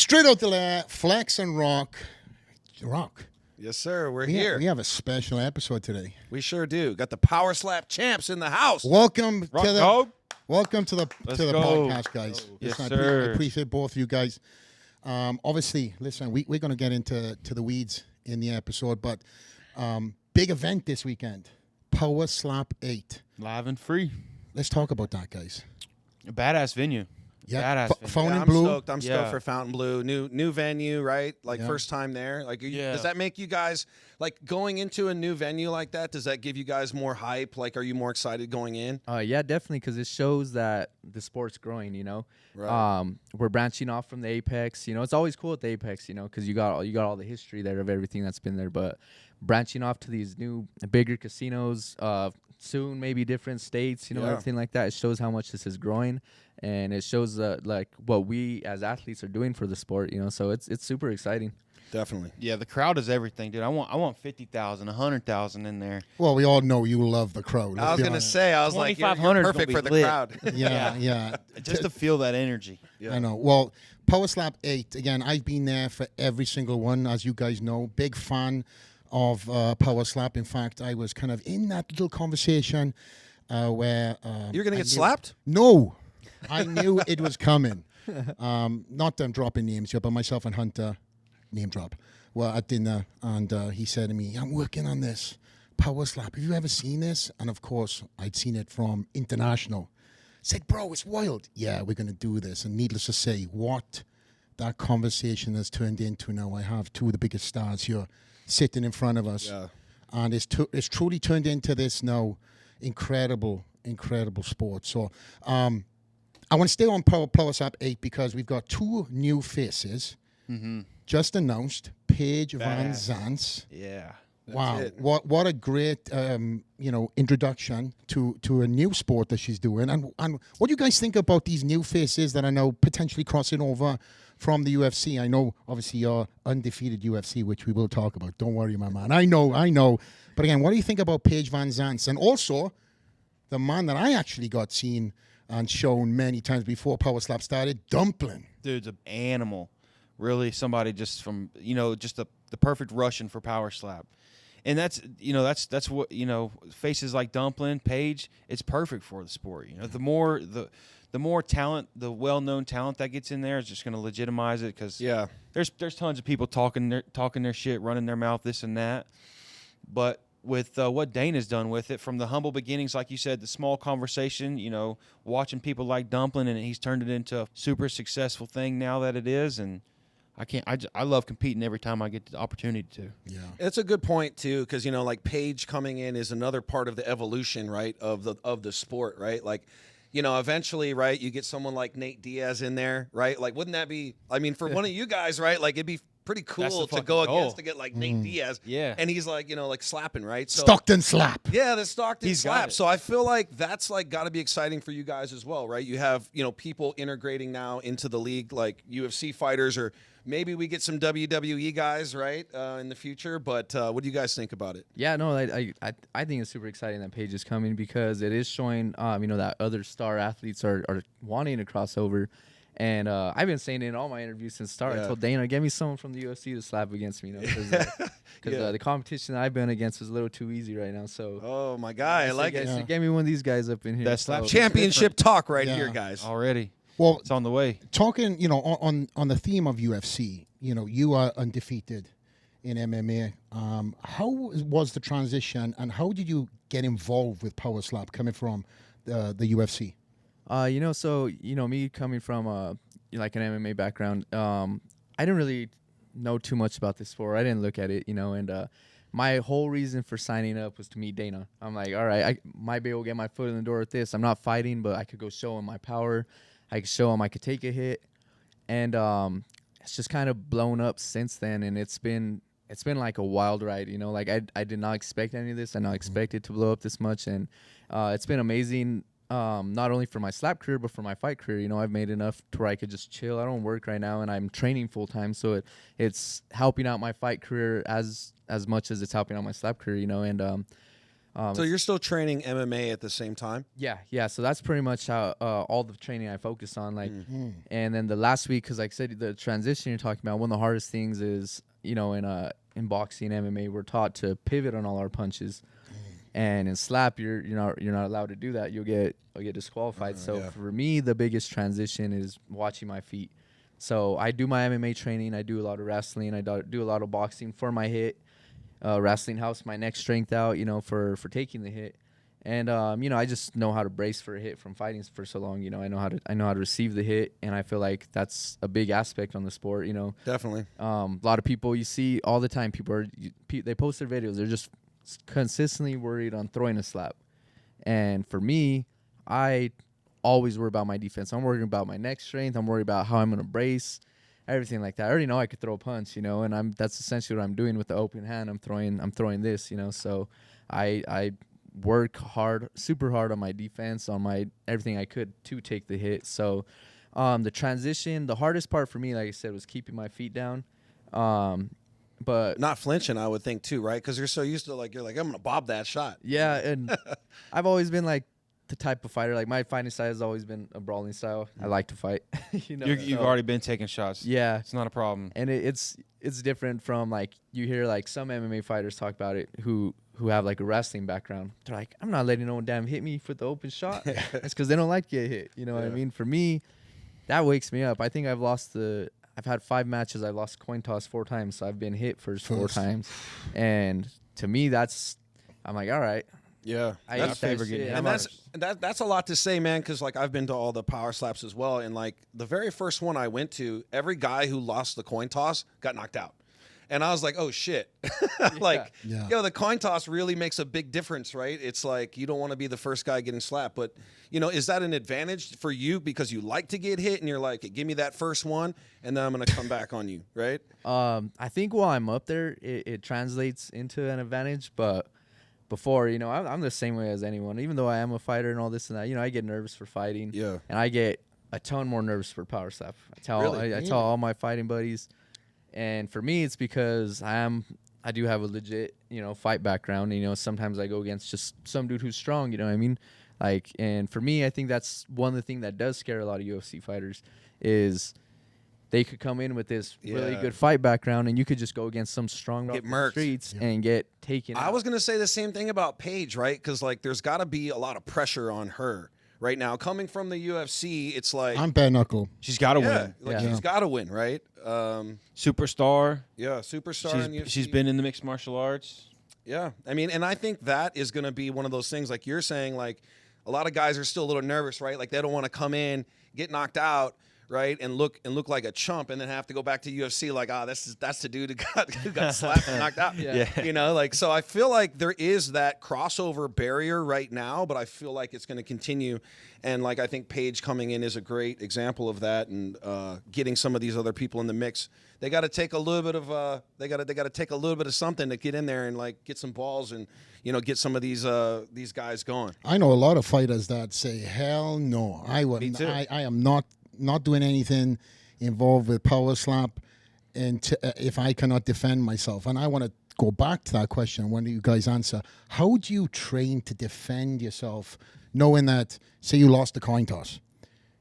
Straight out the lair, Flex and Rock. Rock. Yes, sir. We're here. We have a special episode today. We sure do. Got the Power Slap champs in the house. Welcome Rock to the dog. Welcome to the podcast, guys. Yes, Listen, sir. I appreciate both of you guys. Obviously, listen, we're going to get into the weeds in the episode, but big event this weekend, Power Slap 8. Live and free. Let's talk about that, guys. A badass venue. Yeah, Badass venue. Fountain I'm Blue. stoked. I'm stoked Yeah. for Fountain Blue. New venue, right? Like Yeah. first time there. Like, Yeah. does that make you guys like going into a new venue like that? Does that give you guys more hype? Like, are you more excited going in? Yeah, definitely, because it shows that the sport's growing. Right. We're branching off from the Apex. It's always cool at the Apex. Because you got all the history there of everything that's been there. But branching off to these new, bigger casinos, soon maybe different states. Yeah. Everything like that. It shows how much this is growing, and it shows like what we as athletes are doing for the sport. So it's super exciting. Definitely. Yeah, the crowd is everything, dude. I want 50,000, 100,000 in there. Well, we all know you love the crowd. I was going to say, I was like, you're 2,500 's perfect gonna for be the lit. crowd. Yeah. Just to feel that energy. Yeah. I know. Well, Power Slap 8, again, I've been there for every single one, as you guys know. Big fan of Power Slap. In fact, I was kind of in that little conversation where... You're going to I get knew- slapped? No. I knew it was coming. Not them dropping names here, but myself and Hunter, name drop, were at dinner, and he said to me, I'm working on this Power Slap. Have you ever seen this? And of course, I'd seen it from International. Said, bro, it's wild. Yeah, we're going to do this. And needless to say, what that conversation has turned into now, I have two of the biggest stars here sitting in front of us. Yeah. And it's truly turned into this now incredible sport. So I want to stay on Power Slap 8 because we've got two new faces just announced. Paige VanZant. Yeah. Wow, it. what a great introduction to a new sport that she's doing. And what do you guys think about these new faces that are now potentially crossing over from the UFC? I know obviously you're undefeated UFC, which we will talk about. Don't worry, my man. I know. But again, what do you think about Paige VanZant? And also the man that I actually got seen and shown many times before Power Slap started, Dumpling. Dude's an animal. Really, somebody just from, just the perfect Russian for Power Slap. And that's what, faces like Dumpling, Paige, it's perfect for the sport. The more talent, the well-known talent that gets in there is just going to legitimize it because Yeah. there's tons of people talking their shit, running their mouth, this and that. But with what Dana's done with it, from the humble beginnings, like you said, the small conversation, watching people like Dumpling, and he's turned it into a super successful thing now that it is. And I love competing every time I get the opportunity to. Yeah. It's a good point too, because like Paige coming in is another part of the evolution, right, of the sport, right? Like, eventually, right, you get someone like Nate Diaz in there, right? Like, wouldn't that be? I mean, for one of you guys, right? Like, it'd be pretty That's cool the to go fucking goal. against to get like Nate Diaz, Yeah. and he's like, like slapping, right? So Stockton Slap. yeah, the Stockton He's got slap. it. So I feel like that's like got to be exciting for you guys as well, right? You have people integrating now into the league, like UFC fighters, or maybe we get some WWE guys, right, in the future. But what do you guys think about it? Yeah, no, I think it's super exciting that Paige is coming because it is showing, that other star athletes are wanting to cross over. And I've been saying it in all my interviews since the start. Yeah. I told Dana, get me someone from the UFC to slap against me, because Yeah. the competition that I've been against is a little too easy right now. So Oh my guy, I like it. Yeah. Get me one of these guys up in here. That slap So- Championship talk right Yeah. here, guys. Already. Well, It's on the way. talking, on the theme of UFC, you are undefeated in MMA. How was the transition, and how did you get involved with Power Slap coming from the UFC? Me coming from like an MMA background, I didn't really know too much about this sport. I didn't look at it, and my whole reason for signing up was to meet Dana. I'm like, all right, I might be able to get my foot in the door with this. I'm not fighting, but I could go show him my power. I could show him I could take a hit, and it's just kind of blown up since then. And it's been like a wild ride, Like I did not expect any of this. I did not expect it to blow up this much, and it's been amazing. Not only for my slap career, but for my fight career. I've made enough to where I could just chill. I don't work right now, and I'm training full time, so it's helping out my fight career as much as it's helping out my slap career. And So you're still training MMA at the same time? Yeah. So that's pretty much how all the training I focus on. Like, and then the last week, because like I said, the transition you're talking about, one of the hardest things is, you know, in boxing, MMA, we're taught to pivot on all our punches, and in slap, you're not allowed to do that. You'll get disqualified. So for me, the biggest transition is watching my feet. So I do my MMA training. I do a lot of wrestling. I do a lot of boxing for my hit. Wrestling helps my neck strength out, you know, for taking the hit, and you know, I just know how to brace for a hit from fighting for so long. You know, I know how to receive the hit, and I feel like that's a big aspect on the sport. You know, Definitely. a lot of people you see all the time. They post their videos. They're just consistently worried on throwing a slap, and for me, I always worry about my defense. I'm worried about my neck strength. I'm worried about how I'm gonna brace. Everything like that. I already know I could throw a punch, you know, and that's essentially what I'm doing with the open hand. I'm throwing this, you know. So I work hard, super hard on my defense, on my everything I could to take the hit. So the transition, the hardest part for me, like I said, was keeping my feet down. But not flinching, I would think too, right? Because you're so used to you're like, I'm gonna bob that shot. Yeah, and I've always been like the type of fighter, like my fighting style has always been a brawling style. I like to fight. You know, You've already been taking shots. Yeah, it's not a problem. And it's different from like you hear like some MMA fighters talk about it who have like a wrestling background. They're like, I'm not letting no one damn hit me for the open shot. It's because they don't like to get hit. You know what I mean? For me, that wakes me up. I think I've had 5 matches. I've lost coin toss 4 times, so I've been hit first 4 times. And to me, I'm like, all right. Yeah, that's favorite. And that's a lot to say, man. Because like I've been to all the power slaps as well, and like the very first one I went to, every guy who lost the coin toss got knocked out, and I was like, oh shit, yo, the coin toss really makes a big difference, right? It's like you don't want to be the first guy getting slapped, but you know, is that an advantage for you because you like to get hit and you're like, hey, give me that first one, and then I'm gonna come back on you, right? I think while I'm up there, it translates into an advantage, but. Before, you know, I'm the same way as anyone. Even though I am a fighter and all this and that, you know, I get nervous for fighting. Yeah. And I get a ton more nervous for power slap. I tell all my fighting buddies. And for me, it's because I do have a legit, you know, fight background. You know, sometimes I go against just some dude who's strong, you know what I mean? Like, and for me, I think that's one of the things that does scare a lot of UFC fighters is they could come in with this really good fight background, and you could just go against some strong get murked streets and get taken out. I was gonna say the same thing about Paige, right? Because like, there's got to be a lot of pressure on her right now. Coming from the UFC, it's like I'm bare knuckle. She's got to win. Like she's got to win, right? Superstar. Yeah, superstar. In UFC. She's been in the mixed martial arts. Yeah, I mean, and I think that is gonna be one of those things, like you're saying, like a lot of guys are still a little nervous, right? Like they don't want to come in, get knocked out. Right, and look like a chump, and then have to go back to UFC like, that's the dude who got slapped and knocked out. You know, like, so I feel like there is that crossover barrier right now, but I feel like it's going to continue, and like I think Paige coming in is a great example of that, and getting some of these other people in the mix. They got to take a little bit of they got to take a little bit of something to get in there and like get some balls and get some of these guys going. I know a lot of fighters that say, hell no, I wouldn't. Me too. I am not doing anything involved with power slap, and if I cannot defend myself. And I want to go back to that question when you guys answer. How do you train to defend yourself, knowing that, say you lost the coin toss,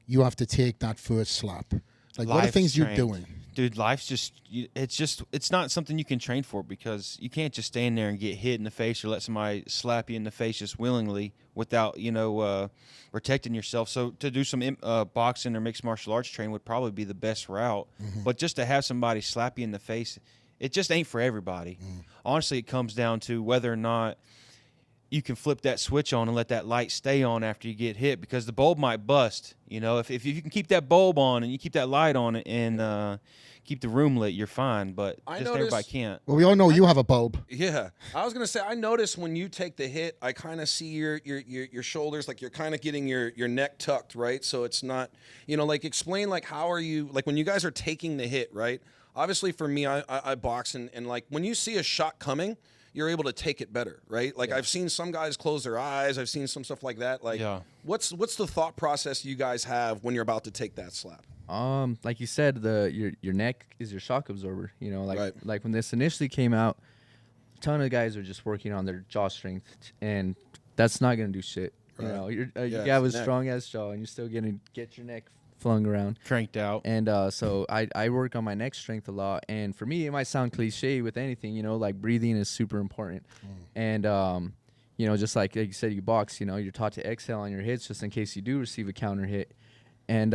you have to take that first slap? Like, what are things you're doing? Dude, life's it's not something you can train for, because you can't just stand there and get hit in the face or let somebody slap you in the face just willingly without, protecting yourself. So to do some boxing or mixed martial arts training would probably be the best route. Mm-hmm. But just to have somebody slap you in the face, it just ain't for everybody. Mm. Honestly, it comes down to whether or not you can flip that switch on and let that light stay on after you get hit, because the bulb might bust. You know, if you can keep that bulb on and you keep that light on and keep the room lit, you're fine. But everybody can't. Well, we all know you have a bulb. Yeah, I was gonna say, I notice when you take the hit, I kind of see your shoulders, like you're kind of getting your neck tucked, right? So it's not, like, explain, like, how are you, like, when you guys are taking the hit, right? Obviously, for me, I box, and like, when you see a shot coming, you're able to take it better, right? Like, I've seen some guys close their eyes. I've seen some stuff like that. Like, what's the thought process you guys have when you're about to take that slap? Like you said, your neck is your shock absorber. Like when this initially came out, ton of guys are just working on their jaw strength, and that's not gonna do shit. You Right. know, you Yeah, have a it's neck. strong ass jaw, and you're still gonna get your neck flung around. Cranked out. And so I work on my neck strength a lot. And for me, it might sound cliche with anything, you know, like breathing is super important. And, you know, just like you said, you box, you know, you're taught to exhale on your hits just in case you do receive a counter hit. And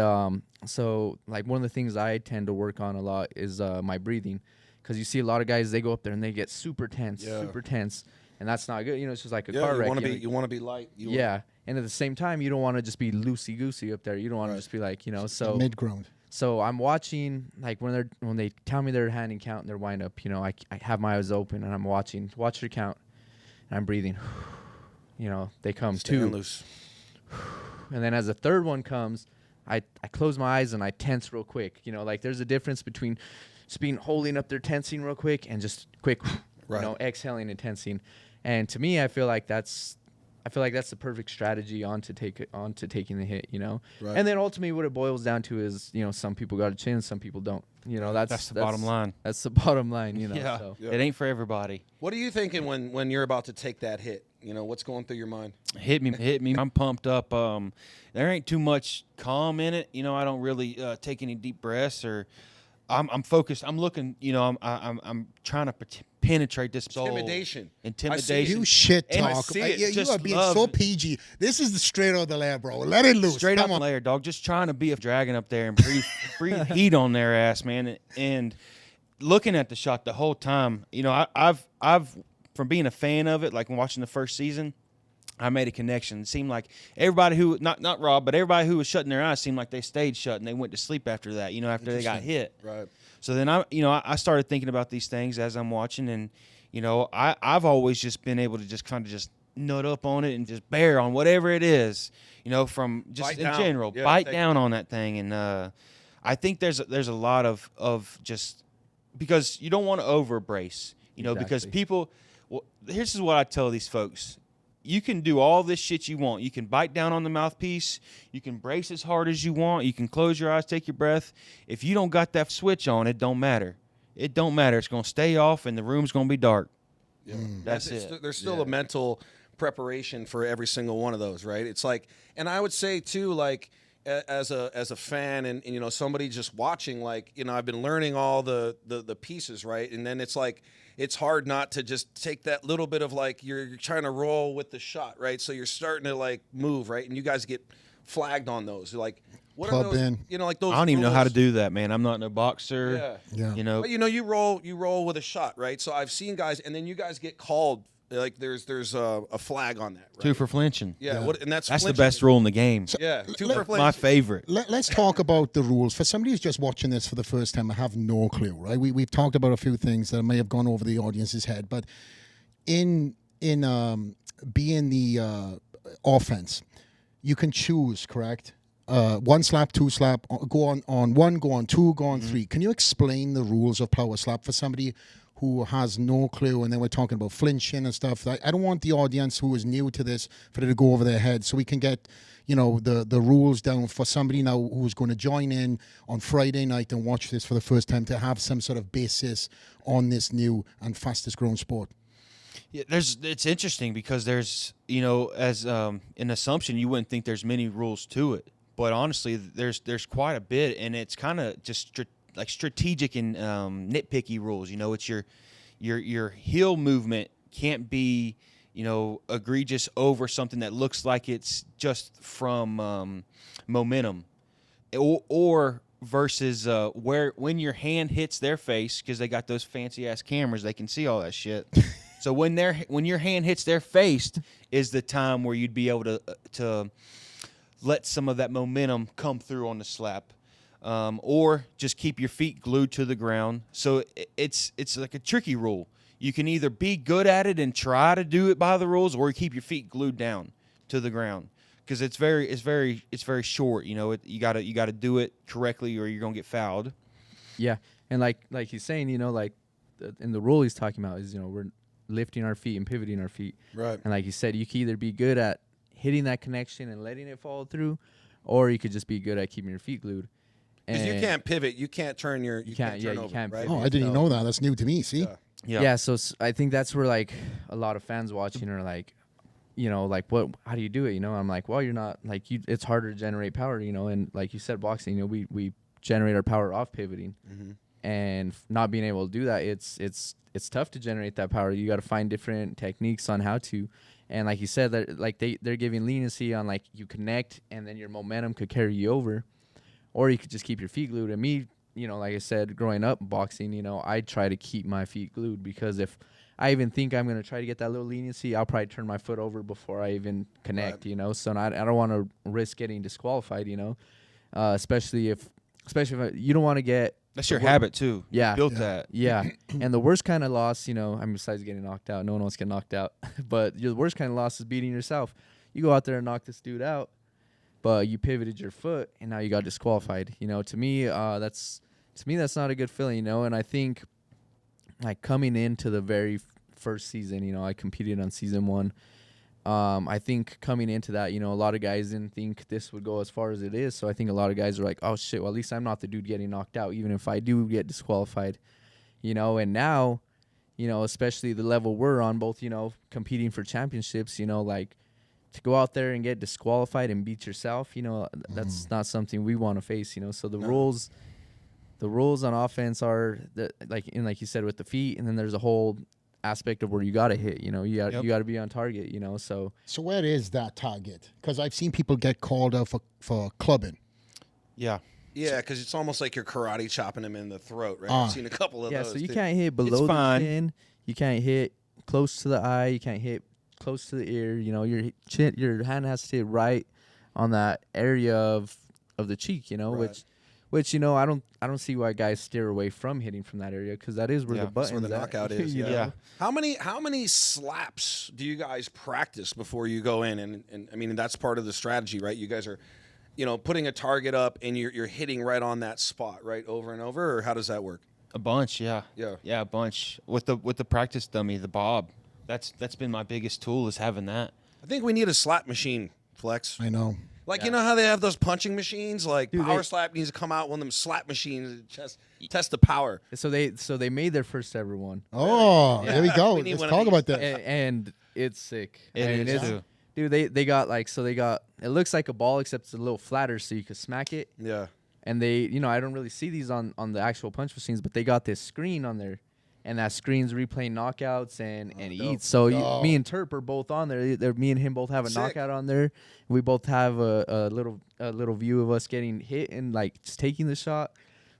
so, like, one of the things I tend to work on a lot is my breathing. Because you see a lot of guys, they go up there and they get super tense. And that's not good. You know, it's just like a car wreck. You want to be light. And at the same time, you don't want to just be loosey-goosey up there. You don't want to just be like, you know, so Mid-ground. So I'm watching, like, when they tell me their handing count and their wind-up, you know, I have my eyes open and I'm watch their count, and I'm breathing. You know, they come Staying 2. loose. And then as the third one comes, I close my eyes and I tense real quick. You know, like, there's a difference between just being holding up there, tensing real quick, and just quick, Right. you know, exhaling and tensing. And to me, I feel like that's the perfect strategy onto taking the hit, you know. Right. And then ultimately, what it boils down to is, you know, some people got a chin, some people don't. You know, that's the bottom line. That's the bottom line, you know. Yeah. So. It ain't for everybody. What are you thinking when you're about to take that hit? You know, what's going through your mind? Hit me. I'm pumped up. There ain't too much calm in it. You know, I don't really take any deep breaths, or I'm focused. I'm looking. You know, I'm trying to penetrate this soul. Intimidation. You shit And I talk. see it. You Just are being love so it. PG. This is the straight out of the lab, bro. Let it loose. Straight Come up on. layer, dog. Just trying to be a dragon up there and breathe heat on their ass, man. And looking at the shot the whole time, you know, I've from being a fan of it, like watching the first season, I made a connection. It seemed like everybody who not Rob, but everybody who was shutting their eyes seemed like they stayed shut and they went to sleep after that. You know, after they got hit. Right. So then I started thinking about these things as I'm watching, and you know, I've always just been able to just kind of just nut up on it and just bear on whatever it is, you know, from just Bite in down. general, Yeah, bite down on that thing. And I think there's a lot of just because you don't want to over brace, you know, because people. Well, here's what I tell these folks. You can do all this shit you want. You can bite down on the mouthpiece. You can brace as hard as you want. You can close your eyes, take your breath. If you don't got that switch on, it don't matter. It don't matter. It's going to stay off, and the room's going to be dark. Yeah. That's it. There's still a mental preparation for every single one of those, right? It's like, and I would say too, like, as a fan and you know, somebody just watching, like, you know, I've been learning all the pieces, right? And then it's like, it's hard not to just take that little bit of, like, you're trying to roll with the shot, right? So you're starting to, like, move, right? And you guys get flagged on those. You're like, what Club are those? in. You know, like those. I don't even know how to rules. do that, man. I'm not no boxer. Yeah. You know, But you know, you roll with a shot, right? So I've seen guys, and then you guys get called. Like there's a flag on that. Right? 2 for flinching. Yeah. And that's the flinching. best rule in the game. Yeah. 2 let- for flinching. My favorite. Let's talk about the rules. For somebody who's just watching this for the first time, I have no clue, right? We've talked about a few things that may have gone over the audience's head, but in being the offense, you can choose, correct? 1 slap, 2 slap, go on 1, go on 2, go on 3. Can you explain the rules of power slap for somebody who has no clue? And then we're talking about flinching and stuff. I don't want the audience who is new to this for it to go over their head, so we can get, you know, the rules down for somebody now who's going to join in on Friday night and watch this for the first time to have some sort of basis on this new and fastest growing sport. Yeah, it's interesting because there's, you know, as an assumption, you wouldn't think there's many rules to it, but honestly, there's quite a bit, and it's kind of just like strategic and nitpicky rules. You know, it's your heel movement can't be, you know, egregious over something that looks like it's just from momentum, or versus when your hand hits their face, because they got those fancy ass cameras, they can see all that shit. So when your hand hits their face is the time where you'd be able to let some of that momentum come through on the slap. Or just keep your feet glued to the ground. So it's like a tricky rule. You can either be good at it and try to do it by the rules, or keep your feet glued down to the ground, because it's very short. You know, you gotta do it correctly, or you're gonna get fouled. Yeah, and like he's saying, you know, like in the rule he's talking about is, you know, we're lifting our feet and pivoting our feet. Right. And like you said, you can either be good at hitting that connection and letting it fall through, or you could just be good at keeping your feet glued. Because you can't pivot, you can't turn your, you can't turn over, can't right? pivot. Oh, I didn't even know that. That's new to me. See? Yeah, so I think that's where like a lot of fans watching are like, you know, like how do you do it? You know, I'm like, well, you're not like it's harder to generate power, you know, and like you said, boxing, you know, we generate our power off pivoting, and not being able to do that, it's tough to generate that power. You got to find different techniques on how to, and like you said, that like they're giving leniency on like you connect and then your momentum could carry you over, or you could just keep your feet glued. And me, you know, like I said, growing up boxing, you know, I try to keep my feet glued, because if I even think I'm going to try to get that little leniency, I'll probably turn my foot over before I even connect, you know. So I don't want to risk getting disqualified, you know, especially if you don't want to get. That's your habit too. Yeah. You built that. Yeah. And the worst kind of loss, you know, I mean, besides getting knocked out, no one wants to get knocked out, but the worst kind of loss is beating yourself. You go out there and knock this dude out, but you pivoted your foot and now you got disqualified. You know, to me, that's not a good feeling, you know. And I think like coming into the very first season, you know, I competed on season 1. I think coming into that, you know, a lot of guys didn't think this would go as far as it is. So I think a lot of guys are like, oh shit, well, at least I'm not the dude getting knocked out, even if I do get disqualified, you know. And now, you know, especially the level we're on, both, you know, competing for championships, you know, like to go out there and get disqualified and beat yourself, you know, that's not something we want to face, you know. So the rules on offense are like you said with the feet, and then there's a whole aspect of where you got to hit, you know, you got to be on target, you know. So where is that target? Because I've seen people get called out for clubbing. Yeah. Yeah, because it's almost like you're karate chopping him in the throat, right? I've seen a couple of those. Yeah, so you too. can't hit below the chin, you can't hit close to the eye, you can't hit close to the ear, you know. Your hand has to hit right on that area of the cheek, you know, Right. which you know, I don't see why guys steer away from hitting from that area, because that is where the That's button's where the knockout is. you Yeah. know? How many slaps do you guys practice before you go in? And I mean, that's part of the strategy, right? You guys are, you know, putting a target up and you're hitting right on that spot, right, over and over, or how does that work? A bunch, yeah. Yeah. Yeah, a bunch. With the practice dummy, the bob. That's been my biggest tool, is having that. I think we need a slap machine, Flex. I know. Like, you know how they have those punching machines? Like, Dude, Power they- Slap needs to come out, one of them slap machines, test the power. So they made their first ever one, Oh, there we go. We need Let's one of talk these. about that. and it's sick. It I mean, is, it's- too. Dude, they got it looks like a ball, except it's a little flatter, so you could smack it. Yeah. And they, you know, I don't really see these on the actual punch machines, but they got this screen on there, and that screen's replaying knockouts and eats. So me and Turp are both on there. Me and him both have a Sick. knockout on there. We both have a little view of us getting hit and like just taking the shot.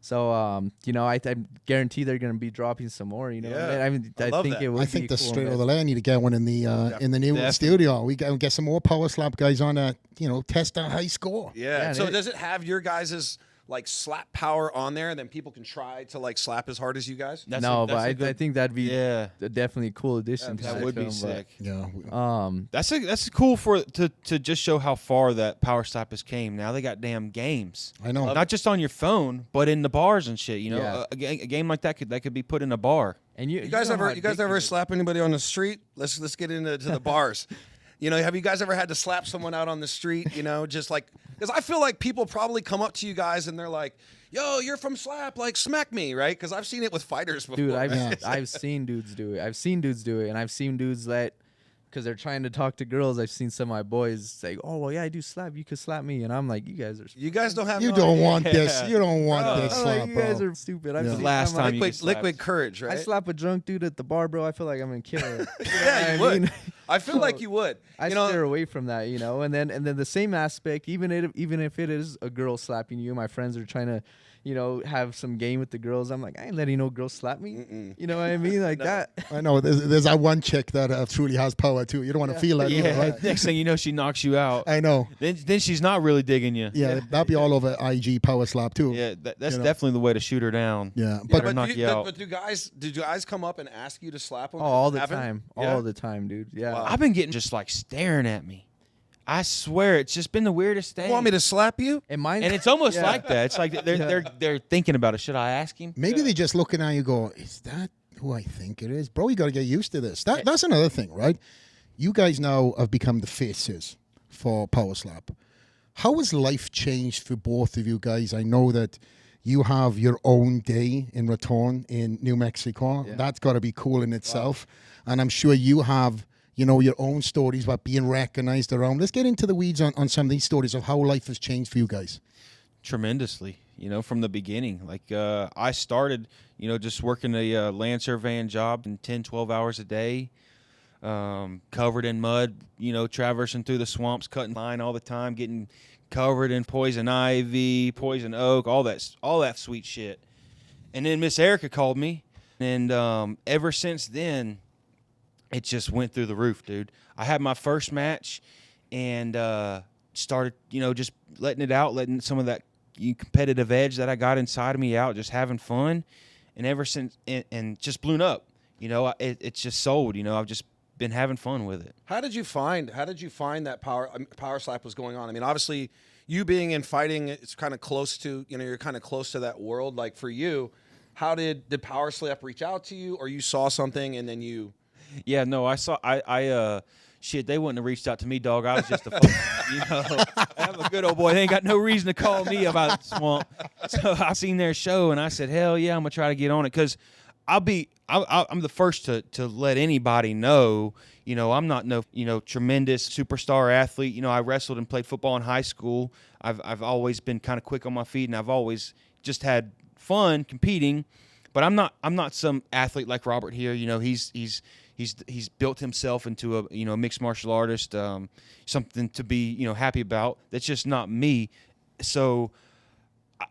So you know, I guarantee they're gonna be dropping some more. You know, Yeah. I mean, I I love think that. it would I be think the cool straight over investment. the line need to get one in the new Definitely. studio. We get some more power slap guys on that, you know, test our high score. Yeah. Yeah, So and does it have your guys' like slap power on there, and then people can try to like slap as hard as you guys? That's No, a but I good- think that'd be Yeah. definitely a cool addition to That that would be film, sick. Yeah. But, That's cool to just show how far that Power Slap has came. Now they got damn games. I know. Not just on your phone, but in the bars and shit. You know, Yeah. a game like that could be put in a bar. and You guys know how ever addictive it- slap anybody on the street? Let's get into the bars. You know, have you guys ever had to slap someone out on the street? You know, just like, because I feel like people probably come up to you guys and they're like, "Yo, you're from Slap, like smack me," right? Because I've seen it with fighters before. Dude, Yeah. I've seen dudes do it. And I've seen dudes that, because they're trying to talk to girls. I've seen some of my boys say, "Oh well, yeah, I do slap. You could slap me," and I'm like, "You guys are." You guys don't have. You no don't idea. want this. Yeah. You don't want Bro. this I'm like, slap, you guys bro. are stupid. I've Yeah. seen, Last I'm time like, you Liquid, get slapped. liquid courage, right? I slap a drunk dude at the bar, bro. I feel like I'm gonna kill her. Yeah, you I would. mean, I feel like you would. I You know, steer away from that, you know. And then the same aspect, even if it is a girl slapping you, my friends are trying to, you know, have some game with the girls. I'm like, I ain't letting no girl slap me. You know what I mean? Like that. I know. There's that one chick that truly has power too. You don't want to feel that, either, Yeah. right? Next thing you know, she knocks you out. I know. Then she's not really digging you. Yeah, that'd be all over IG power slap too. Yeah, that's You know. definitely the way to shoot her down. Yeah, But- but knock you out. But do guys come up and ask you to slap them? Oh, all the Haven't? time. Yeah? All the time, dude. Yeah. Wow. I've been getting just like staring at me. I swear, it's just been the weirdest thing. You want me to slap you? And mine. And it's almost Yeah. like that. It's like they're thinking about it. Should I ask him? maybe they just looking at you, go, "Is that who I think it is, bro?" You got to get used to this. That's another thing, right? You guys now have become the faces for power slap. How has life changed for both of you guys? I know that you have your own day in Raton in New Mexico. Yeah. That's got to be cool in itself. Wow. And I'm sure you have, your own stories about being recognized around. Let's get into the weeds on some of these stories of how life has changed for you guys. Tremendously, from the beginning. Like I started, just working a land surveying job in 10, 12 hours a day, covered in mud, traversing through the swamps, cutting line all the time, getting covered in poison ivy, poison oak, all that sweet shit. And then Miss Erica called me, and ever since then, it just went through the roof, dude. I had my first match, and started, just letting it out, letting some of that competitive edge that I got inside of me out, just having fun. And ever since, and just blown up, it's just sold. I've just been having fun with it. How did you find that power slap was going on? I mean, obviously, you being in fighting, it's kind of close to, you're kind of close to that world. Like for you, how did power slap reach out to you, or you saw something and then you? Yeah, no, I saw. Shit, they wouldn't have reached out to me, dog. I was just a fucking, I'm a good old boy. They ain't got no reason to call me about the swamp. So I seen their show, and I said, hell yeah, I'm gonna try to get on it, because I'm the first to let anybody know, I'm not no, tremendous superstar athlete. I wrestled and played football in high school. I've always been kind of quick on my feet, and I've always just had fun competing. But I'm not some athlete like Robert here. He's built himself into a mixed martial artist, something to be happy about. That's just not me. So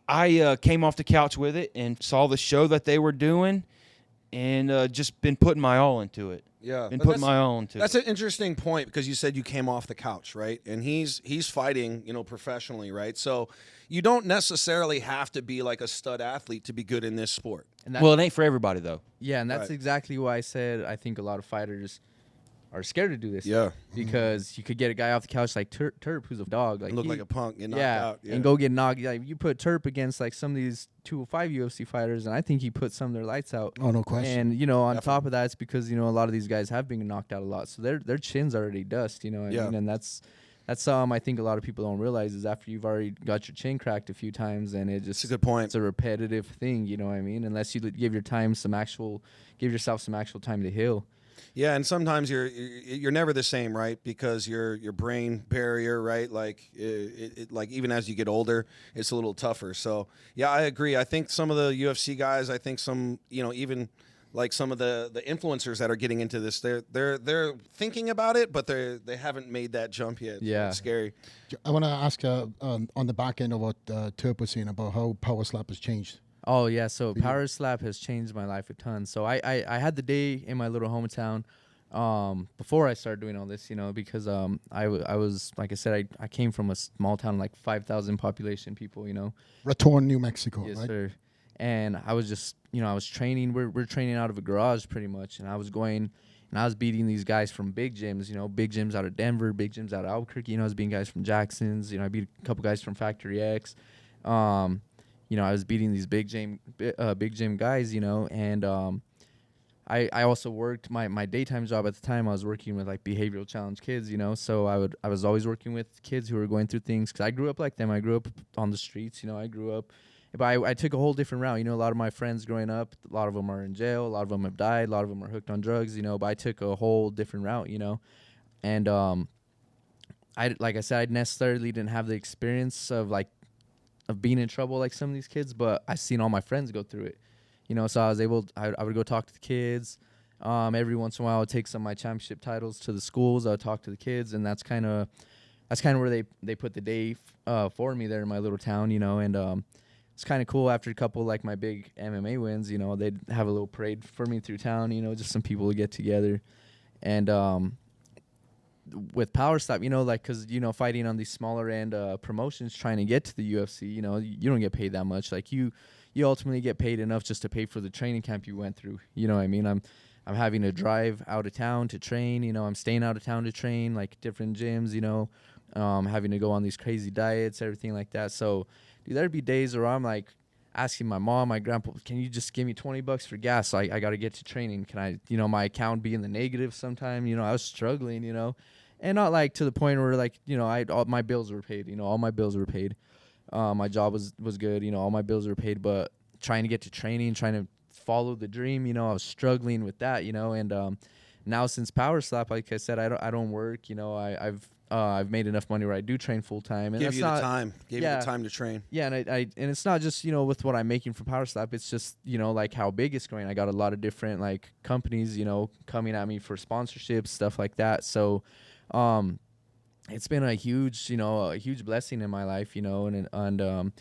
I came off the couch with it and saw the show that they were doing, and just been putting my all into it. Yeah, been putting my all into it. That's an interesting point, because you said you came off the couch, right? And he's fighting, professionally, right? So you don't necessarily have to be like a stud athlete to be good in this sport. Well, it ain't for everybody, though. Yeah, and that's exactly why I said I think a lot of fighters are scared to do this. Yeah. Because you could get a guy off the couch like Turp, who's a dog. Look like a punk, get knocked out. Yeah. And go get knocked. Like, you put Turp against like some of these 205 UFC fighters, and I think he put some of their lights out. Oh, no question. And, on top of that, it's because, a lot of these guys have been knocked out a lot. So their chin's already dust, I mean? And that's I think a lot of people don't realize is after you've already got your chin cracked a few times, and it just That's a good point. It's a repetitive thing, you know what I mean? Unless you give yourself some actual time to heal. Yeah, and sometimes you're never the same, right? Because your brain barrier, right? Like like even as you get older, it's a little tougher. So yeah, I agree. I think some of the UFC guys, I think some even like some of the influencers that are getting into this, they're thinking about it, but they haven't made that jump yet. Yeah, it's scary. I want to ask on the back end of what Turp was saying about how power slap has changed. Oh yeah, so power slap has changed my life a ton. So I had the day in my little hometown before I started doing all this, because I was, like I said, I came from a small town, like 5,000 population people, Raton, New Mexico, yes, right? sir. And I was just, I was training. We're training out of a garage pretty much, and I was going and I was beating these guys from big gyms, big gyms out of Denver, big gyms out of Albuquerque. I was beating guys from Jackson's. I beat a couple guys from Factory X. I was beating these big gym guys, and I also worked my daytime job at the time. I was working with like behavioral challenge kids, so I was always working with kids who were going through things, because I grew up like them. I grew up on the streets, I grew up, but I took a whole different route. A lot of my friends growing up, a lot of them are in jail, a lot of them have died, a lot of them are hooked on drugs, but I took a whole different route, and like I said, I necessarily didn't have the experience of being in trouble like some of these kids, but I seen all my friends go through it, so I was able, I would go talk to the kids. Every once in a while I would take some of my championship titles to the schools. I would talk to the kids, and that's kind of where they put the day for me there in my little town, and it's kind of cool. After a couple like my big MMA wins, they'd have a little parade for me through town, just some people to get together. And with power slap, because fighting on these smaller end promotions, trying to get to the UFC, you don't get paid that much. Like you ultimately get paid enough just to pay for the training camp you went through. You know what I mean? I'm having to drive out of town to train. I'm staying out of town to train, like different gyms. Having to go on these crazy diets, everything like that. So, dude, there'd be days where I'm like asking my mom, my grandpa, can you just give me $20 for gas? So I got to get to training. Can I, my account be in the negative sometime? I was struggling, and not like to the point where like, all my bills were paid, all my bills were paid. My job was good. You know, all my bills were paid, but trying to get to training, trying to follow the dream, you know, I was struggling with that, you know, and now since Power Slap, like I said, I don't work, you know, I've made enough money where I do train full time, and Give that's you not, the time. Give you the time to train. Yeah, and I and it's not just, you know, with what I'm making from Power Slap, it's just, you know, like how big it's growing. I got a lot of different like companies, you know, coming at me for sponsorships, stuff like that. So it's been a huge blessing in my life, you know, and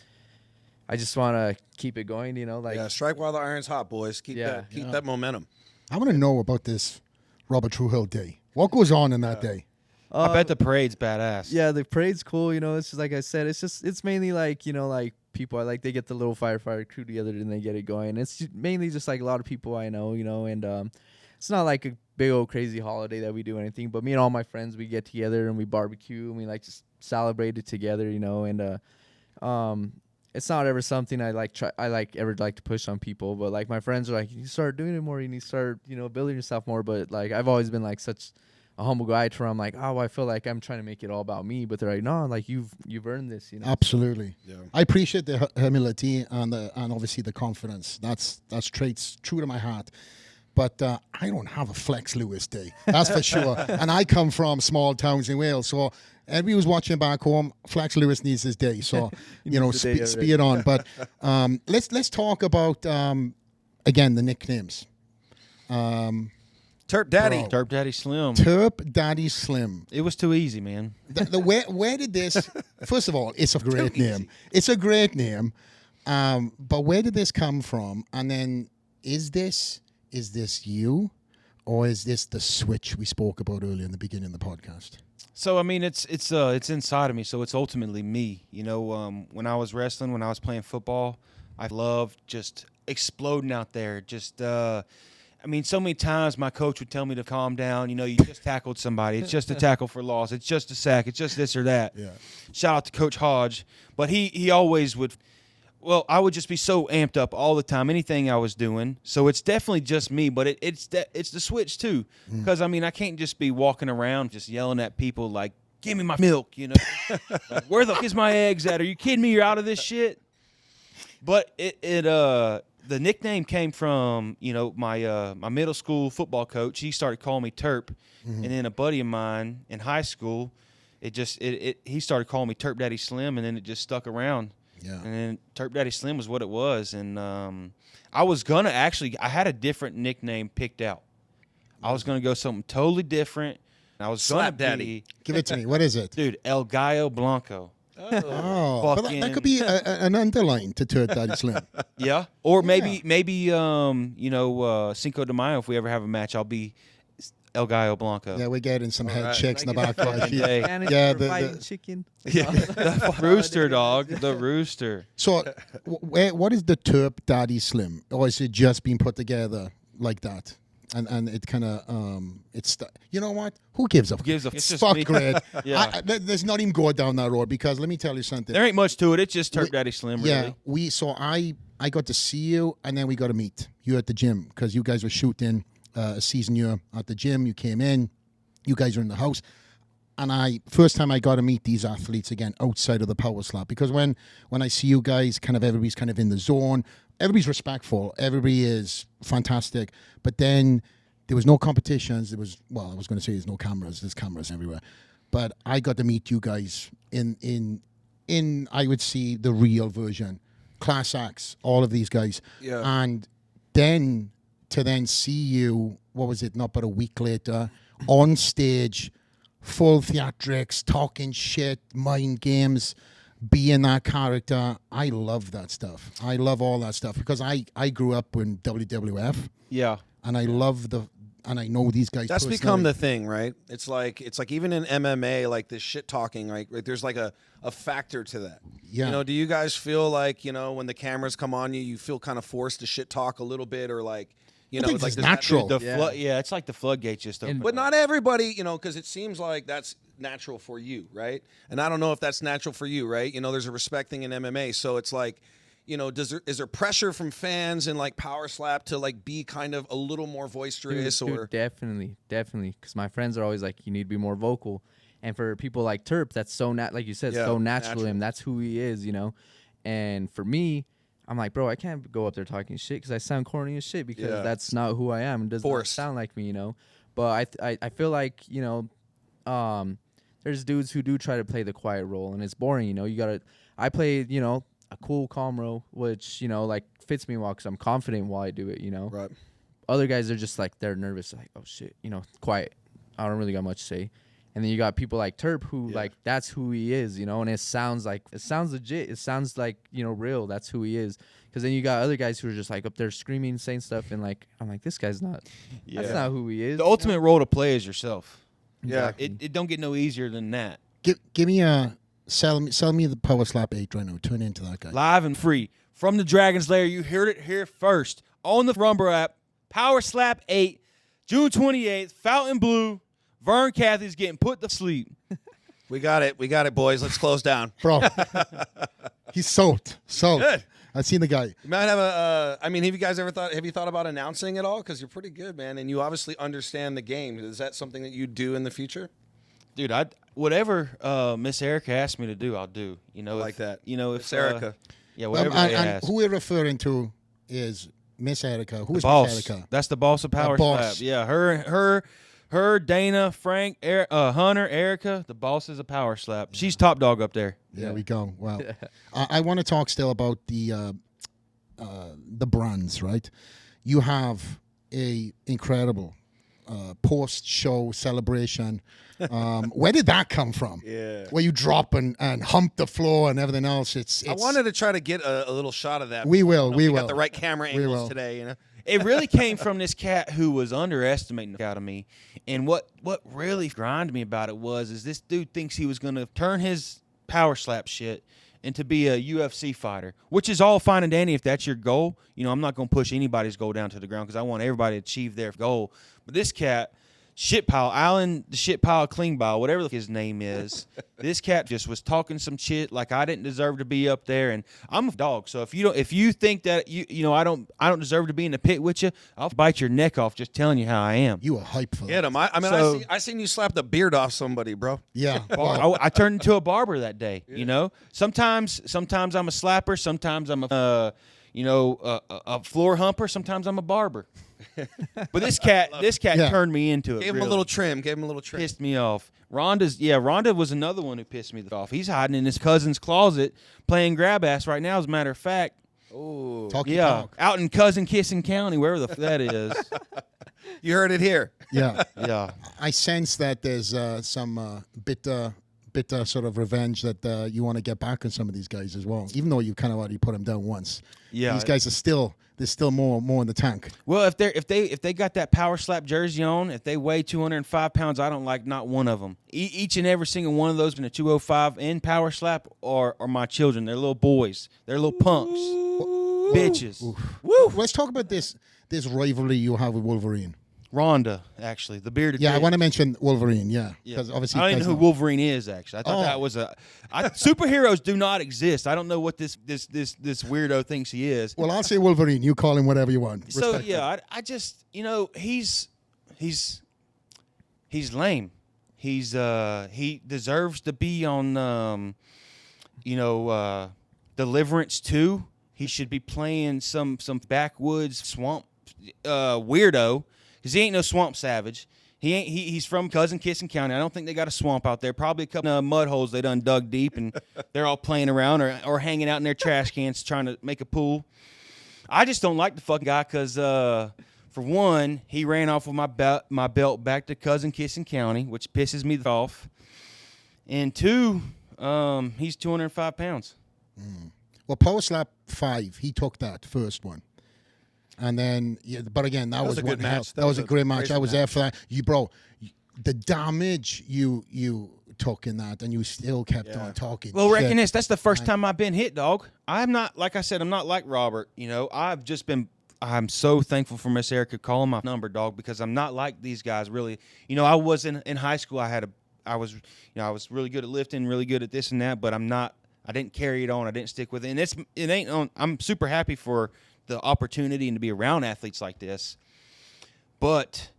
I just want to keep it going, you know, like Strike while the iron's hot, boys. Keep that momentum. I want to know about this Robert Trujillo day. What goes on in that day? I bet the parade's badass. Yeah, the parade's cool. You know, it's just like I said. It's mainly like, you know, like people I like. They get the little firefighter crew together and they get it going. It's mainly just like a lot of people I know. You know, and it's not like a big old crazy holiday that we do anything. But me and all my friends, we get together and we barbecue and we like just celebrate it together. You know, and it's not ever something I like to push on people. But like my friends are like, you start doing it more. You need to start, you know, building yourself more. But like I've always been like such a humble guy to where I'm like, oh, I feel like I'm trying to make it all about me, but they're like, no, like you've earned this, you know. Absolutely. Yeah. I appreciate the humility and obviously the confidence. That's traits true to my heart. But I don't have a Flex Lewis day, that's for sure. And I come from small towns in Wales, so everybody who's watching back home, Flex Lewis needs his day. So you know, speed on. But let's talk about again the nicknames. Turp Daddy. Turp Daddy Slim. Turp Daddy Slim. It was too easy, man. Where did this? First of all, it's a great name. It's a great name. But where did this come from? And then is this you, or is this the switch we spoke about earlier in the beginning of the podcast? So I mean, it's inside of me. So it's ultimately me. You know, when I was wrestling, when I was playing football, I loved just exploding out there. Just I mean, so many times my coach would tell me to calm down. You know, you just tackled somebody. It's just a tackle for loss. It's just a sack. It's just this or that. Yeah. Shout out to Coach Hodge. But he always would. Well, I would just be so amped up all the time, anything I was doing. So it's definitely just me, but it's the switch too. Because, I mean, I can't just be walking around just yelling at people like, give me my milk, you know. Like, where the fuck is my eggs at? Are you kidding me? You're out of this shit? But the nickname came from, you know, my middle school football coach. He started calling me Turp. And then a buddy of mine in high school, he started calling me Turp Daddy Slim, and then it just stuck around. Yeah. And then Turp Daddy Slim was what it was. And I was going to I had a different nickname picked out. I was going to go something totally different. I was going to Daddy. Give it to me. What is it? Dude, El Gallo Blanco. Oh, but that could be an underline to Turp Daddy Slim. Yeah. Or maybe you know, Cinco de Mayo, if we ever have a match, I'll be El Gallo Blanco. Yeah, we're getting some head chicks in the Like back. yeah, the chicken. Yeah. The rooster, dog. The rooster. So, what is the Turp Daddy Slim, or is it just being put together like that? And it kind of you know what? Who gives a fuck? It's just Fuck me. great. Yeah. There's not even go down that road, because let me tell you something. There ain't much to it. It's just Turp Daddy Slim, really. Yeah, I got to see you, and then we got to meet you at the gym, because you guys were shooting a season year at the gym. You came in, you guys were in the house, and first time I got to meet these athletes again outside of the power slap, because when I see you guys, kind of everybody's kind of in the zone, everybody's respectful, everybody is fantastic, but then there was no competitions. There was, well, I was going to say there's no cameras. There's cameras everywhere, but I got to meet you guys in I would see the real version, class acts, all of these guys, and then to see you, what was it, not but a week later, on stage, full theatrics, talking shit, mind games, being that character. I love that stuff. I love all that stuff, because I grew up in WWF. Yeah. And I love and I know these guys. That's become the thing, right? It's like even in MMA, like this shit talking, right? There's like a factor to that. Yeah. You know, do you guys feel like, you know, when the cameras come on you, you feel kind of forced to shit talk a little bit, or like, you know, think like it's does natural. It's like the floodgates just open. But not everybody, you know, because it seems like that's natural for you, right? And I don't know if that's natural for you, right? You know, there's a respect thing in MMA, so it's like, you know, is there pressure from fans in like Power Slap to like be kind of a little more boisterous? Dude, definitely, because my friends are always like, you need to be more vocal. And for people like Turp, that's so like you said, Yeah, so natural to natural. him. That's who he is, you know. And for me, I'm like, bro, I can't go up there talking shit because I sound corny as shit because Yeah. that's not who I am. It doesn't Forced. sound like me, you know. But I feel like, you know, there's dudes who do try to play the quiet role, and it's boring, you know. I play, you know, a cool, calm role, which, you know, like fits me well because I'm confident while I do it, you know. Right. Other guys are just like, they're nervous, like, oh shit, you know, quiet. I don't really got much to say. And then you got people like Turp who like that's who he is, you know, and it sounds legit. It sounds like, you know, real. That's who he is. Because then you got other guys who are just like up there screaming, saying stuff, and like I'm like, this guy's not. That's not who he is. The ultimate role to play is yourself. Yeah. It don't get no easier than that. Give me a sell me the Power Slap 8 right now. Turn into that guy. Live and free from the Dragon's Lair. You heard it here first on the Rumble app. Power Slap 8, June 28th, Fountain Blue. Vern Cathy's getting put to sleep. We got it, boys. Let's close down. Bro, he's soaked. Good. I've seen the guy. You might have a. I mean, have you guys ever thought? Have you thought about announcing at all? Because you're pretty good, man, and you obviously understand the game. Is that something that you do in the future? Dude, whatever Miss Erica asked me to do, I'll do. You know, Like that. You know, Miss if Erica. Yeah, whatever they and ask. who we're referring to is Miss Erica. Who is Boss. Miss Erica? That's the boss of Power boss. Slap. Yeah, her, Dana, Frank, Hunter, Erica, the boss is a Power Slap. She's top dog up there. There we go. Well, I want to talk still about the brands, right? You have a incredible post-show celebration. Where did that come from? Yeah. Where you drop and hump the floor and everything else. It's I wanted to try to get a little shot of that. We will. We got the right camera will. angles today. You know. It really came from this cat who was underestimating out of me. And what really grinded me about it is this dude thinks he was going to turn his Power Slap shit into be a UFC fighter, which is all fine and dandy if that's your goal. You know, I'm not going to push anybody's goal down to the ground because I want everybody to achieve their goal. But this cat, Alan the shit pile clean bile, whatever his name is, this cat just was talking some shit like I didn't deserve to be up there, and I'm a dog. So if you think that you know I don't deserve to be in the pit with you, I'll bite your neck off just telling you how I am. You are hype for Get him. I mean, So- I seen you slap the beard off somebody, bro. Yeah. Well, I turned into a barber that day. You know, sometimes I'm a slapper, sometimes I'm a floor humper, sometimes I'm a barber. But this cat Yeah. turned me into it. Gave him really. a little trim. Pissed me off. Rhonda was another one who pissed me off. He's hiding in his cousin's closet playing grab ass right now, as a matter of fact. Oh, talk your Yeah, talk. out in Cousin Kissing County, wherever the that is. you heard it here. Yeah. Yeah. I sense that there's some bitter sort of revenge that you want to get back on some of these guys as well, even though you kind of already put them down once. Yeah. These guys are there's still more in the tank. Well, if they got that Power Slap jersey on, if they weigh 205 pounds, I don't like not one of them. Each and every single one of those in a 205 in Power Slap are my children. They're little boys. They're little punks, bitches. Woo! Let's talk about this rivalry you have with Wolverine. Rhonda, actually, the bearded. Yeah, I bitch. want to mention Wolverine. Yeah, because obviously I don't you even guys know who Wolverine is. Actually, I thought that was superheroes do not exist. I don't know what this weirdo thinks he is. Well, I'll say Wolverine. You call him whatever you want. So Respect yeah, I just he's lame. He deserves to be on Deliverance 2. He should be playing some backwoods swamp weirdo because he ain't no swamp savage. He's from Cousin Kissing County. I don't think they got a swamp out there. Probably a couple of mud holes they done dug deep, and they're all playing around or hanging out in their trash cans trying to make a pool. I just don't like the fucking guy because, for one, he ran off with my belt back to Cousin Kissing County, which pisses me off. And two, he's 205 pounds. Well, Power Slap 5, he took that first one. And then, but again, that was a good one hell. match. That was a great match. I crazy was there for that. The damage you took in that, and you still kept on talking. Well, shit. reckon that's the first time I've been hit, dog. I'm not, like I said, I'm not like Robert. You know, I'm so thankful for Miss Erica calling my number, dog, because I'm not like these guys really. You know, I was in high school. I was really good at lifting, really good at this and that, but I didn't carry it on. I didn't stick with it. And it ain't on. I'm super happy for the opportunity and to be around athletes like this. But,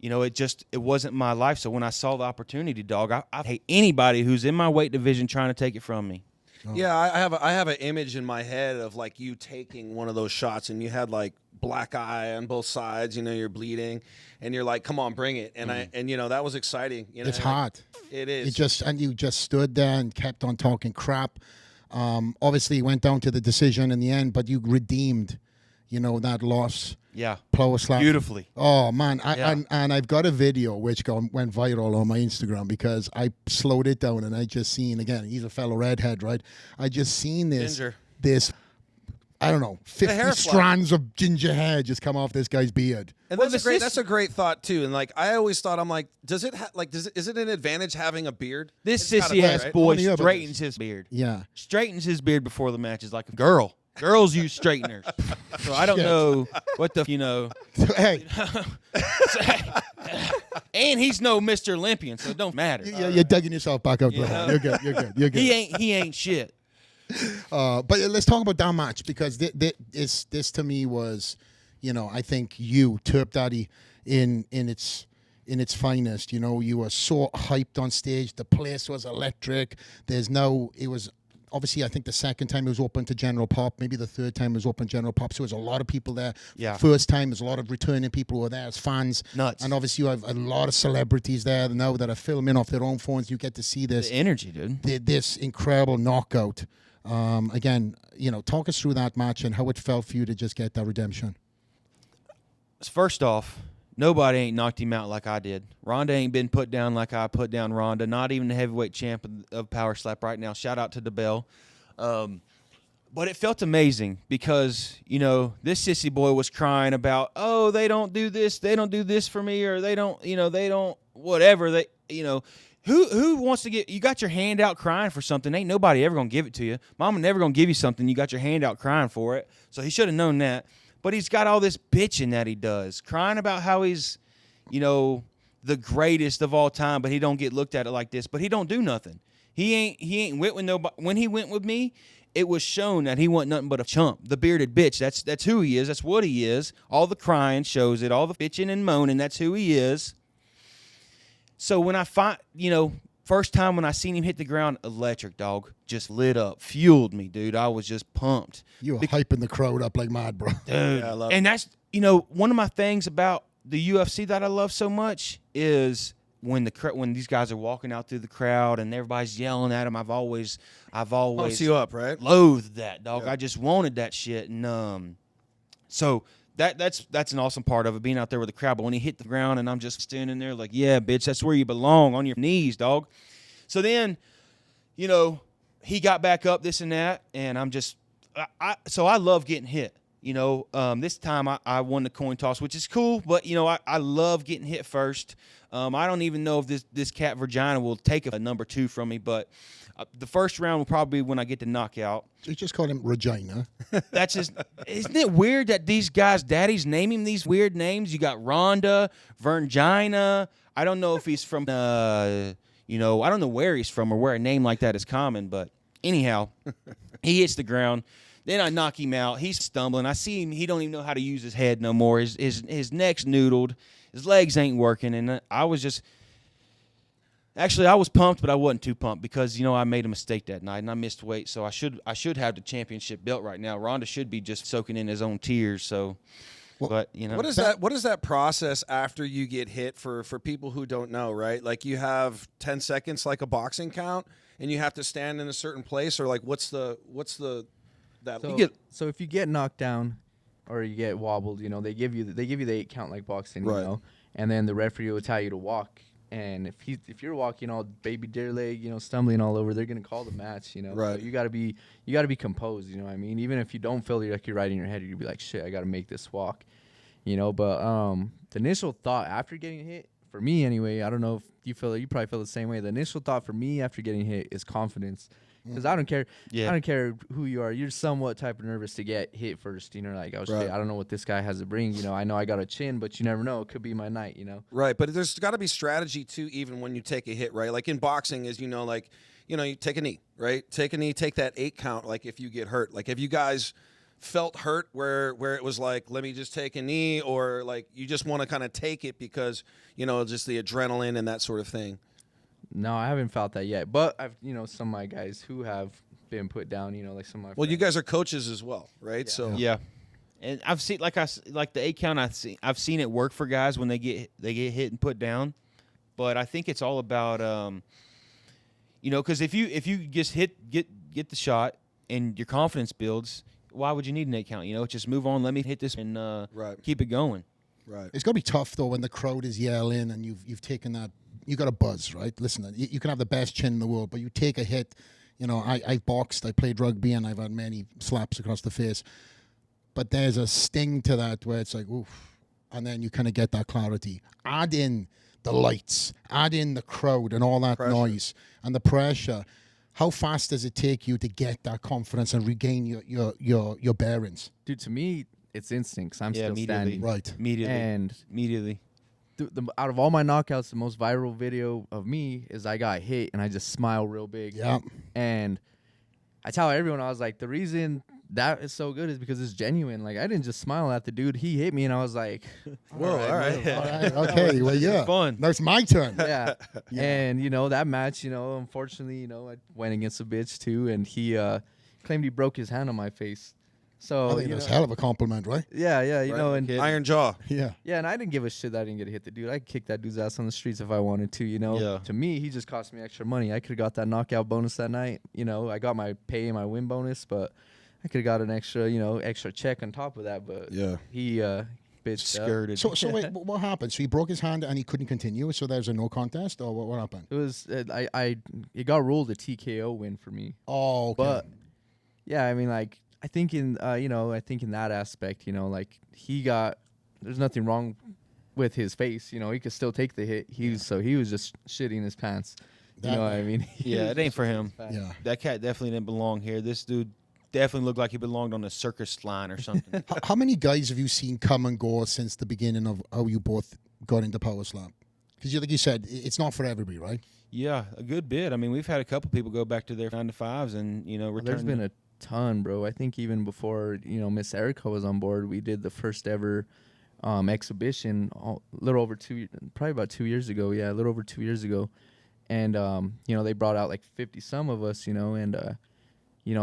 you know, it wasn't my life. So when I saw the opportunity, dog, I hate anybody who's in my weight division trying to take it from me. Oh. Yeah, I have an image in my head of like you taking one of those shots, and you had like black eye on both sides. You know, you're bleeding, and you're like, "Come on, bring it!" And you know, that was exciting. You know, it's hot. It is. You just stood there and kept on talking crap. Obviously, you went down to the decision in the end, but you redeemed, you know, that loss. Yeah, power slap beautifully. Oh man, and I've got a video which went viral on my Instagram because I slowed it down and I just seen, again, he's a fellow redhead, right? I just seen this I don't know, 50 strands of ginger hair just come off this guy's beard. And that's a great thought too. And like I always thought, I'm like, is it an advantage having a beard? This sissy ass boy straightens his beard. Yeah, straightens his beard before the match is like a girl. Girls use straighteners, so I don't know what the, you know. Hey. And he's no Mr. Olympian, so it don't matter. Yeah, you're digging yourself back up, bro. You're good. He ain't shit. But let's talk about that match, because this to me was, you know, I think you, Turp Daddy, in its finest. You know, you were so hyped on stage. The place was electric. It was. Obviously, I think the second time it was open to general pop. Maybe the third time it was open to general pop. So there was a lot of people there. Yeah. First time, there's a lot of returning people who were there as fans. Nuts. And obviously, you have a lot of celebrities there now that are filming off their own phones. You get to see this. The energy, dude. This incredible knockout. Again, you know, talk us through that match and how it felt for you to just get that redemption. First off, nobody ain't knocked him out like I did. Ronda ain't been put down like I put down Ronda. Not even the heavyweight champ of Power Slap right now. Shout out to DeBell. But it felt amazing because, you know, this sissy boy was crying about, oh, they don't do this for me, or they don't, you know, they don't, whatever. They, you know, who wants to get, you got your hand out crying for something. Ain't nobody ever going to give it to you. Mama never going to give you something. You got your hand out crying for it. So he should have known that. But he's got all this bitching that he does, crying about how he's, you know, the greatest of all time, but he don't get looked at it like this. But he don't do nothing. He ain't went with nobody. When he went with me, it was shown that he wasn't nothing but a chump, the bearded bitch. That's who he is. That's what he is. All the crying shows it. All the bitching and moaning. That's who he is. So when I first time when I seen him hit the ground, electric, dog, just lit up, fueled me, dude. I was just pumped. You were hyping the crowd up like mad, bro. Dude, yeah, I love and that's, you know, one of my things about the UFC that I love so much is when these guys are walking out through the crowd and everybody's yelling at them. I've always pumps you up, right? Loathed that, dog. Yeah. I just wanted that shit, and so that's an awesome part of it, being out there with the crowd. But when he hit the ground and I'm just standing there like, yeah, bitch, that's where you belong, on your knees, dog. So then, you know, he got back up, this and that, and I'm just, so I love getting hit. You know, this time I won the coin toss, which is cool, but, you know, I love getting hit first. I don't even know if this cat Virginia will take a number 2 from me, but the first round will probably be when I get the knockout. You just call him Regina. That's just, isn't it weird that these guys' daddies name him these weird names? You got Rhonda, Virginia. I don't know if he's from, you know, I don't know where he's from or where a name like that is common, but anyhow, he hits the ground. Then I knock him out. He's stumbling. I see him. He don't even know how to use his head no more. His neck's noodled. His legs ain't working. And I was just, actually, I was pumped, but I wasn't too pumped because, you know, I made a mistake that night and I missed weight. So I should have the championship belt right now. Ronda should be just soaking in his own tears. So, but, you know. What is that process after you get hit for people who don't know, right? Like you have 10 seconds like a boxing count and you have to stand in a certain place, or like what's the So if you get knocked down or you get wobbled, you know, they give you the 8 count like boxing, right. You know, and then the referee will tell you to walk. And if you're walking all baby deer leg, you know, stumbling all over, they're gonna call the match, you know. Right. So you gotta be composed, you know what I mean? Even if you don't feel like you're right in your head, you'll be like, shit, I gotta make this walk, you know. But the initial thought after getting hit, for me anyway, I don't know if you probably feel the same way. The initial thought for me after getting hit is confidence. Because I don't care. Yeah. I don't care who you are. You're somewhat type of nervous to get hit first. You know, like, oh, shit, I don't know what this guy has to bring. You know, I know I got a chin, but you never know. It could be my night, you know. Right, but there's got to be strategy, too, even when you take a hit, right? Like in boxing is, you know, like, you know, you take a knee, right? Take a knee, take that 8 count, like if you get hurt. Like, have you guys felt hurt where it was like, let me just take a knee, or like you just want to kind of take it because, just the adrenaline and that sort of thing? No, I haven't felt that yet. But I've, some of my guys who have been put down, like some of my Well, you friends. guys are coaches as well, right? Yeah. So Yeah, and I've seen like the 8 count. I've seen it work for guys when they get hit and put down, but I think it's all about because if you just get the shot and your confidence builds, why would you need an 8 count? Just move on. Let me hit this and Right. keep it going. right. It's got to be tough though when the crowd is yelling and you've taken that. You got a buzz, right? Listen, you can have the best chin in the world, but you take a hit. I've boxed, I played rugby, and I've had many slaps across the face. But there's a sting to that where it's like, oof, and then you kind of get that clarity. Add in the lights, add in the crowd and all that Pressure. noise and the pressure. How fast does it take you to get that confidence and regain your bearings? Dude, to me, it's instinct 'cause I'm still immediately. standing. Right. Immediately. Out of all my knockouts, the most viral video of me is I got hit and I just smile real big. Yeah. And I tell everyone, I was like, the reason that is so good is because it's genuine. Like, I didn't just smile at the dude. He hit me and I was like, Whoa, all right. All right. Okay. Well, yeah. Fun. Now it's my turn. yeah. And, that match, unfortunately, I went against a bitch too. And he claimed he broke his hand on my face. So, I think that's a hell of a compliment, right? yeah, Right, and kid. Iron jaw. Yeah. yeah, and I didn't give a shit that I didn't get to hit the dude. I could kick that dude's ass on the streets if I wanted to, Yeah. To me, he just cost me extra money. I could have got that knockout bonus that night. I got my pay and my win bonus, but I could have got an extra check on top of that. But Yeah. he bitched up. Skirted. So wait, what happened? So he broke his hand and he couldn't continue. So there's a no contest, or what happened? It was it got ruled a TKO win for me. Oh, okay. But yeah, I mean, like, I think in that aspect, there's nothing wrong with his face. He could still take the hit. He was just shitting his pants. You That- know what I mean? He Yeah, was it ain't just for shitting him. his pants. Yeah. That cat definitely didn't belong here. This dude definitely looked like he belonged on a circus line or something. How many guys have you seen come and go since the beginning of how you both got into Power Slam? Because like you said, it's not for everybody, right? Yeah, a good bit. I mean, we've had a couple people go back to their 9-to-5s and return. There's been a ton, bro. I think even before Miss Erica was on board, we did the first ever exhibition a little over probably about 2 years ago. Yeah, a little over 2 years ago, and they brought out like 50 some of us, and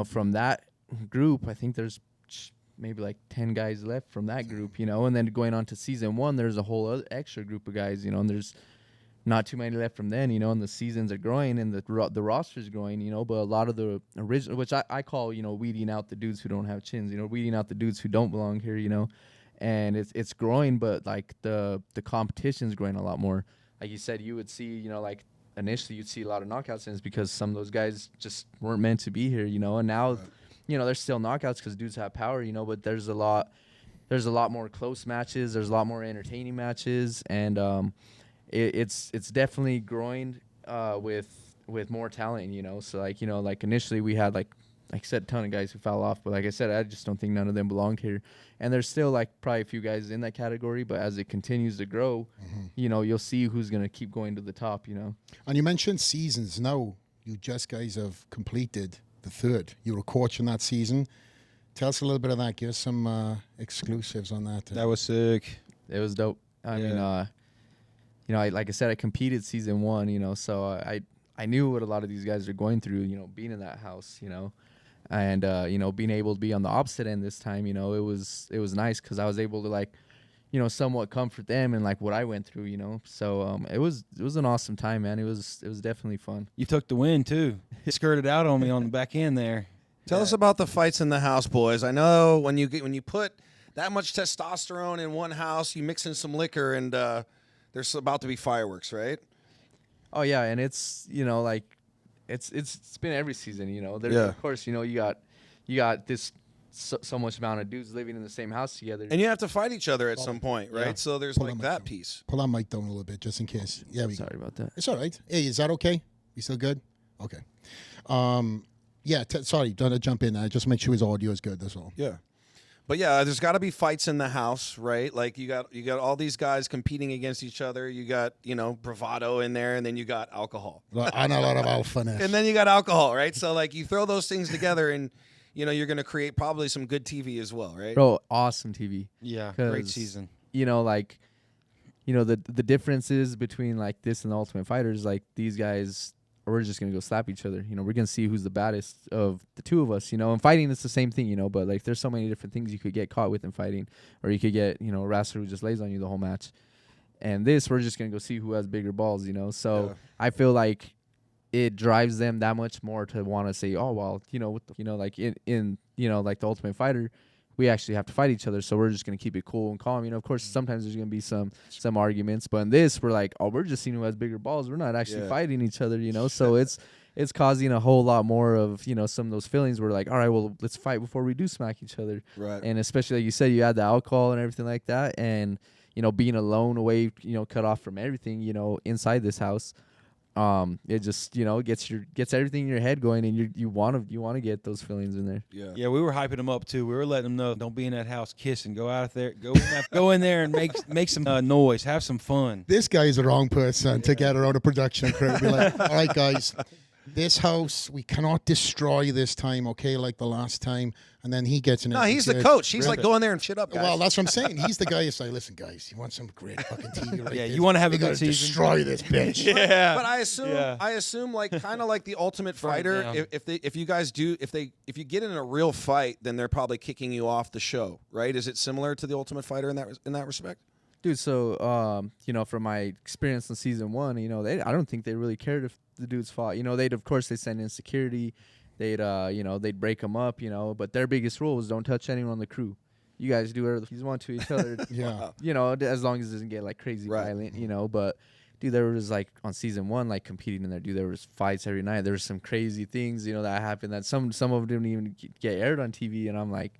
from that group, I think there's maybe like 10 guys left from that group, and then going on to season 1, there's a whole other extra group of guys, and there's not too many left from then, and the seasons are growing and the roster's growing, but a lot of the original, which I call, weeding out the dudes who don't have chins, weeding out the dudes who don't belong here, and it's growing, but like the competition's growing a lot more. Like you said, you would see, like initially you'd see a lot of knockouts, and it's because some of those guys just weren't meant to be here, and now, there's still knockouts because dudes have power, but there's a lot more close matches, there's a lot more entertaining matches, and it's definitely growing with more talent, so like initially we had like I said, a ton of guys who fell off, but like I said, I just don't think none of them belonged here, and there's still like probably a few guys in that category, but as it continues to grow, you'll see who's gonna keep going to the top, And you mentioned seasons. Now you just guys have completed the third. You were a coach in that season. Tell us a little bit of that. Give us some exclusives on that. That was sick. It was dope. I mean, like I said, I competed season 1, so I knew what a lot of these guys are going through, being in that house, and being able to be on the opposite end this time, it was nice because I was able to like, somewhat comfort them and like what I went through, So it was an awesome time, man. It was definitely fun. You took the win too. Skirted out on me on the back end there. Tell us about the fights in the house, boys. I know when you put that much testosterone in one house, you mix in some liquor, and there's about to be fireworks, right? Oh yeah, and it's like it's been every season, There's, Yeah. Of course, you got this so much amount of dudes living in the same house together. And you have to fight each other at some point, right? Yeah. So there's Pull like that that mic piece. Pull that mic down a little bit just in case. Yeah, we go. Sorry about that. It's all right. Hey, is that okay? You still good? Okay. Yeah, sorry, don't jump in. Just make sure his audio is good, that's all. Yeah. But yeah, there's got to be fights in the house, right? Like you got all these guys competing against each other. You got, bravado in there, and then you got alcohol. And a lot of alphaness. And then you got alcohol, right? So like you throw those things together, and you know, you're going to create probably some good TV as well, right? Bro, awesome TV. Yeah, great 'Cause, season. You know, like, you know, the differences between like this and the Ultimate Fighters, like these guys, we're just gonna go slap each other. You know, we're gonna see who's the baddest of the two of us. You know, and fighting it's the same thing. You know, but like there's so many different things you could get caught with in fighting, or you could get, you know, a wrestler who just lays on you the whole match. And this, we're just gonna go see who has bigger balls. You know, so I feel like it drives them that much more to want to say, oh well, you know, like in you know, like the Ultimate Fighter, we actually have to fight each other, so we're just gonna keep it cool and calm. You know, of course, sometimes there's gonna be some arguments, but in this, we're like, oh, we're just seeing who has bigger balls. We're not actually fighting each other, you know. So it's causing a whole lot more of, you know, some of those feelings. We're like, all right, well, let's fight before we do smack each other. Right. And especially like you said, you had the alcohol and everything like that, and you know, being alone, away, you know, cut off from everything, you know, inside this house. It just, you know, gets everything in your head going, and you want to get those feelings in there. Yeah, we were hyping them up too. We were letting them know, don't be in that house kissing. Go out there, go in there and make some noise, have some fun. This guy is the wrong person to get around a production crew. Be like, all right, guys, this house we cannot destroy this time, okay? Like the last time, and then he gets in. No, he's the coach. He's like, go in there and shit up, guys. Well, that's what I'm saying. He's the guy who's like, listen, guys, you want some great fucking TV, right? Yeah, there? you want to have a good gotta season. destroy this bitch. Yeah, But I assume like kind of like the Ultimate Fighter. down. If you guys do if you get in a real fight, then they're probably kicking you off the show, right? Is it similar to the Ultimate Fighter in that respect? Dude, so you know, from my experience in season 1, you know, I don't think they really cared if the dudes fought. You know, they'd send in security, they'd you know, they'd break them up, you know, but their biggest rule was don't touch anyone on the crew. You guys do whatever you want to each other. Yeah. You know, as long as it doesn't get like crazy violent, you know. But dude, there was like on season 1, like competing in there, dude, there was fights every night. There was some crazy things, you know, that happened that some of them didn't even get aired on TV, and I'm like,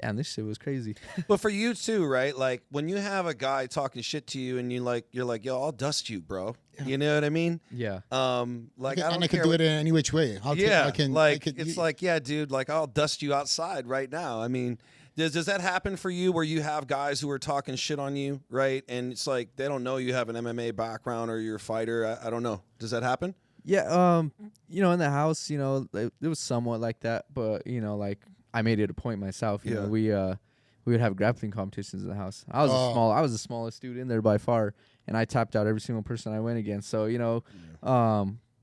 damn, this shit was crazy. But for you too, right? Like when you have a guy talking shit to you, and you're like, yo, I'll dust you, bro. Yeah. You know what I mean? Yeah. Like I don't and I care could do it any which way. like, yeah, dude, like I'll dust you outside right now. I mean, does that happen for you where you have guys who are talking shit on you, right? And it's like they don't know you have an MMA background or you're a fighter. I don't know. Does that happen? Yeah. You know, in the house, you know, it was somewhat like that, but you know, like I made it a point myself. You know, we would have grappling competitions in the house. I was the smallest dude in there by far, and I tapped out every single person I went against. So you know,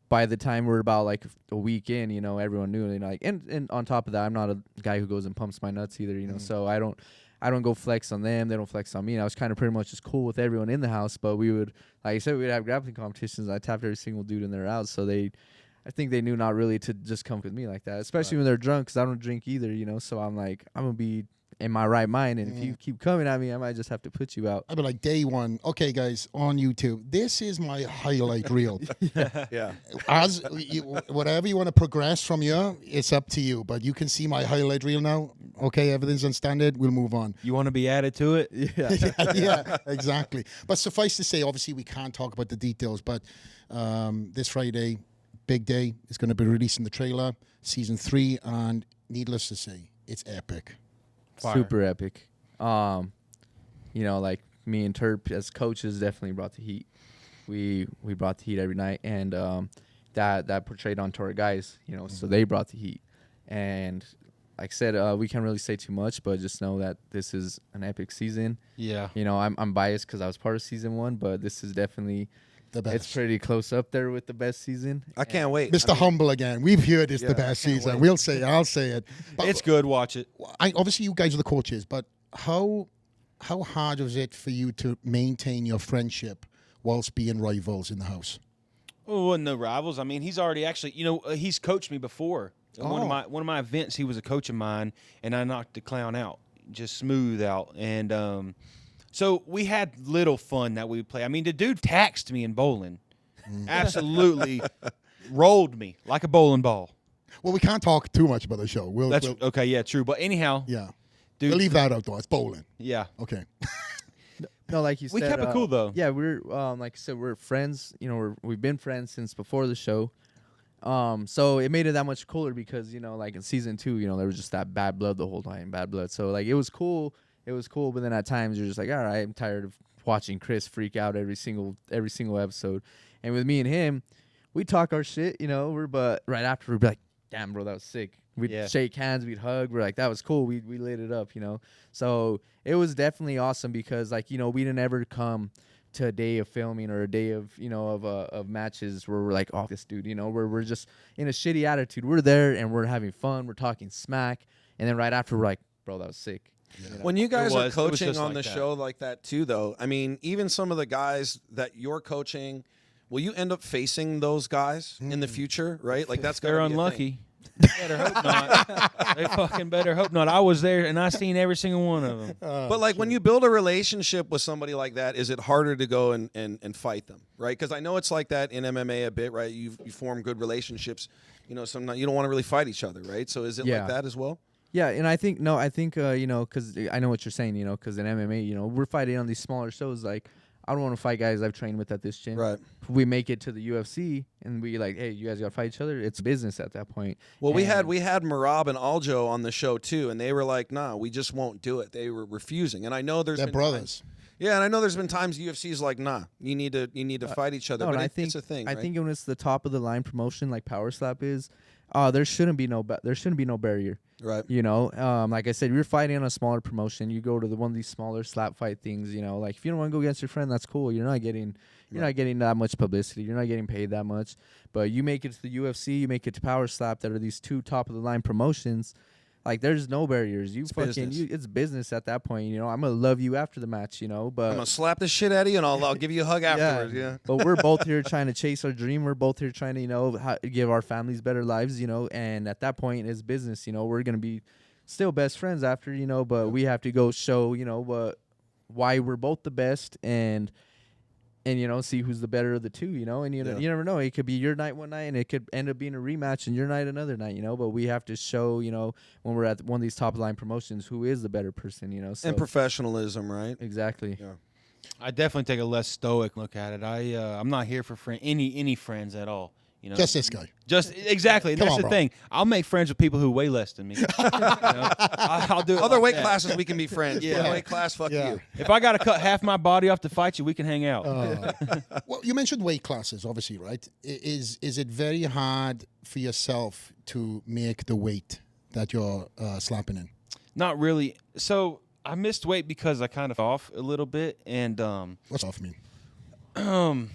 by the time we're about like a week in, you know, everyone knew. You know, like and on top of that, I'm not a guy who goes and pumps my nuts either. You know, so I don't go flex on them. They don't flex on me. And I was kind of pretty much just cool with everyone in the house. But we would, like I said, we would have grappling competitions. I tapped every single dude in their out. So I think they knew not really to just come with me like that, especially when they're drunk, because I don't drink either, you know. So I'm like, I'm going to be in my right mind, and if you keep coming at me, I might just have to put you out. I'd be like, day one, okay, guys, on YouTube, this is my highlight reel. Yeah. Whatever you want to progress from here, it's up to you. But you can see my highlight reel now. Okay, everything's on standard. We'll move on. You want to be added to it? Yeah. Yeah, exactly. But suffice to say, obviously, we can't talk about the details, but this Friday, big day, is going to be releasing the trailer, season 3, and needless to say, it's epic. Fire. Super epic. You know, like me and Turp as coaches definitely brought the heat. We brought the heat every night, and that portrayed onto our guys, you know, so they brought the heat. And like I said, we can't really say too much, but just know that this is an epic season. Yeah. You know, I'm biased because I was part of season 1, but this is definitely The best. it's pretty close up there with the best season. I can't wait. Mr. Humble again. We've heard it's the best season. I'll say it. But It's good. Watch it. obviously, you guys are the coaches, but how hard was it for you to maintain your friendship whilst being rivals in the house? Oh, no rivals. I mean, he's already actually, you know, he's coached me before. One of my events, he was a coach of mine, and I knocked the clown out, just smooth out. And so we had little fun that we would play. I mean, the dude taxed me in bowling. Absolutely rolled me like a bowling ball. Well, we can't talk too much about the show. That's okay, yeah, true. But anyhow, yeah. dude, We'll leave that out, though. It's bowling. yeah. Okay. No, like you said, We kept it cool, though. Yeah, we're like I said, we're friends. You know, we've been friends since before the show. So it made it that much cooler because, you know, like in season 2, you know, there was just that bad blood the whole time, bad blood. So like it was cool, but then at times you're just like, all right, I'm tired of watching Chris freak out every single episode. And with me and him, we talk our shit, you know, but right after we'd be like, damn, bro, that was sick. We'd shake hands, we'd hug. We're like, that was cool. We lit it up, you know. So it was definitely awesome because, like, you know, we didn't ever come to a day of filming or a day of, you know, of matches where we're like, oh, this dude, you know, where we're just in a shitty attitude. We're there and we're having fun. We're talking smack. And then right after, we're like, bro, that was sick. Yeah. When you guys are coaching just on like the that. show like that too, though, I mean, even some of the guys that you're coaching, will you end up facing those guys in the future, right? Like that's They're gotta be a thing. unlucky. Better hope not. They fucking better hope not. I was there and I seen every single one of them. But like when you build a relationship with somebody like that, is it harder to go and fight them, right? Because I know it's like that in MMA a bit, right? You form good relationships. You know, sometimes you don't want to really fight each other, right? So is it like that as well? Yeah, and I think you know, because I know what you're saying, you know, because in MMA, you know, we're fighting on these smaller shows. Like, I don't want to fight guys I've trained with at this gym. Right. If we make it to the UFC and we like, hey, you guys got to fight each other. It's business at that point. Well, And we had Marab and Aljo on the show too, and they were like, "Nah, we just won't do it." They were refusing, and I know there's They're been brothers. yeah, and I know there's been times UFC's like, "Nah, you need to fight each other." No, but and it's a thing. I right? think when it's the top of the line promotion like Power Slap is, there shouldn't be no barrier. right. You know, like I said, you're fighting on a smaller promotion. You go to one of these smaller slap fight things. You know, like if you don't want to go against your friend, that's cool. You're not getting that much publicity. You're not getting paid that much. But you make it to the UFC, you make it to Power Slap, that are these two top of the line promotions. Like there's no barriers. It's business at that point. You know, I'm gonna love you after the match. You know, but I'm gonna slap the shit out of you, and I'll give you a hug afterwards. Yeah. But we're both here trying to chase our dream. We're both here trying to, you know, give our families better lives, you know. And at that point, it's business. You know, we're gonna be still best friends after, you know. But we have to go show, you know, why we're both the best and you know, see who's the better of the two, you know. And you never know. It could be your night one night, and it could end up being a rematch, and your night another night, you know. But we have to show, you know, when we're at one of these top of the line promotions, who is the better person, you know. So And professionalism, right? exactly. Yeah. I definitely take a less stoic look at it. I'm not here for any friends at all. You know, Just this guy. Just exactly. Come That's on, the bro. thing. I'll make friends with people who weigh less than me. You know? I'll do it Other like weight that. classes, we can be friends. Yeah. One weight class, fuck Yeah. you. If I got to cut half my body off to fight you, we can hang out. Well, you mentioned weight classes, obviously, right? Is it very hard for yourself to make the weight that you're slapping in? Not really. So I missed weight because I kind of off a little bit, and What's off mean?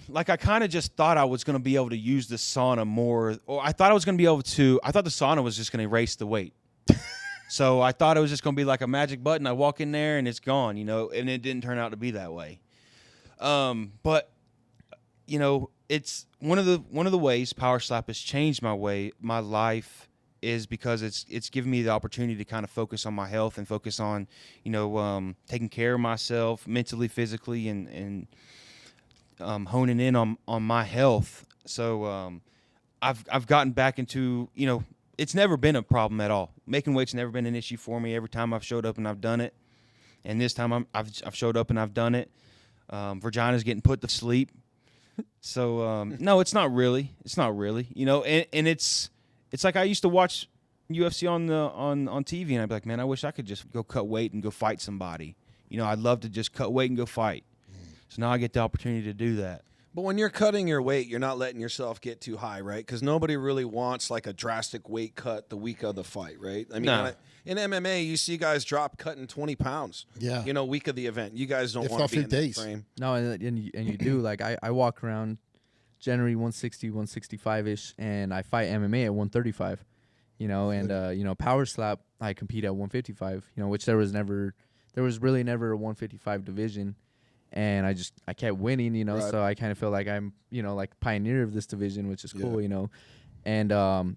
like I kind of just thought I was going to be able to use the sauna more, or I thought I was going to be able to. I thought the sauna was just going to erase the weight. So I thought it was just going to be like a magic button. I walk in there and it's gone, you know, and it didn't turn out to be that way. But you know, it's one of the ways Power Slap has changed my life is because it's given me the opportunity to kind of focus on my health and focus on, you know, taking care of myself mentally, physically, and honing in on my health. So I've gotten back into, you know, it's never been a problem at all. Making weight's never been an issue for me. Every time I've showed up and I've done it, and this time I've showed up and I've done it. Virginia's getting put to sleep. So no, it's not really. It's not really. You know, and it's like I used to watch UFC on TV, and I'd be like, man, I wish I could just go cut weight and go fight somebody. You know, I'd love to just cut weight and go fight. So now I get the opportunity to do that. But when you're cutting your weight, you're not letting yourself get too high, right? Because nobody really wants like a drastic weight cut the week of the fight, right? I mean, No. in MMA, you see guys drop cutting 20 pounds. Yeah. You know, week of the event. You guys don't If want not to be for in that days. frame. No, and you do. Like, I walk around generally 160, 165-ish, and I fight MMA at 135, you know, and, you know, Power Slap, I compete at 155, you know, which there was really never a 155 division, and I kept winning, you know, Right. so I kind of feel like I'm, you know, like pioneer of this division, which is cool, you know, and,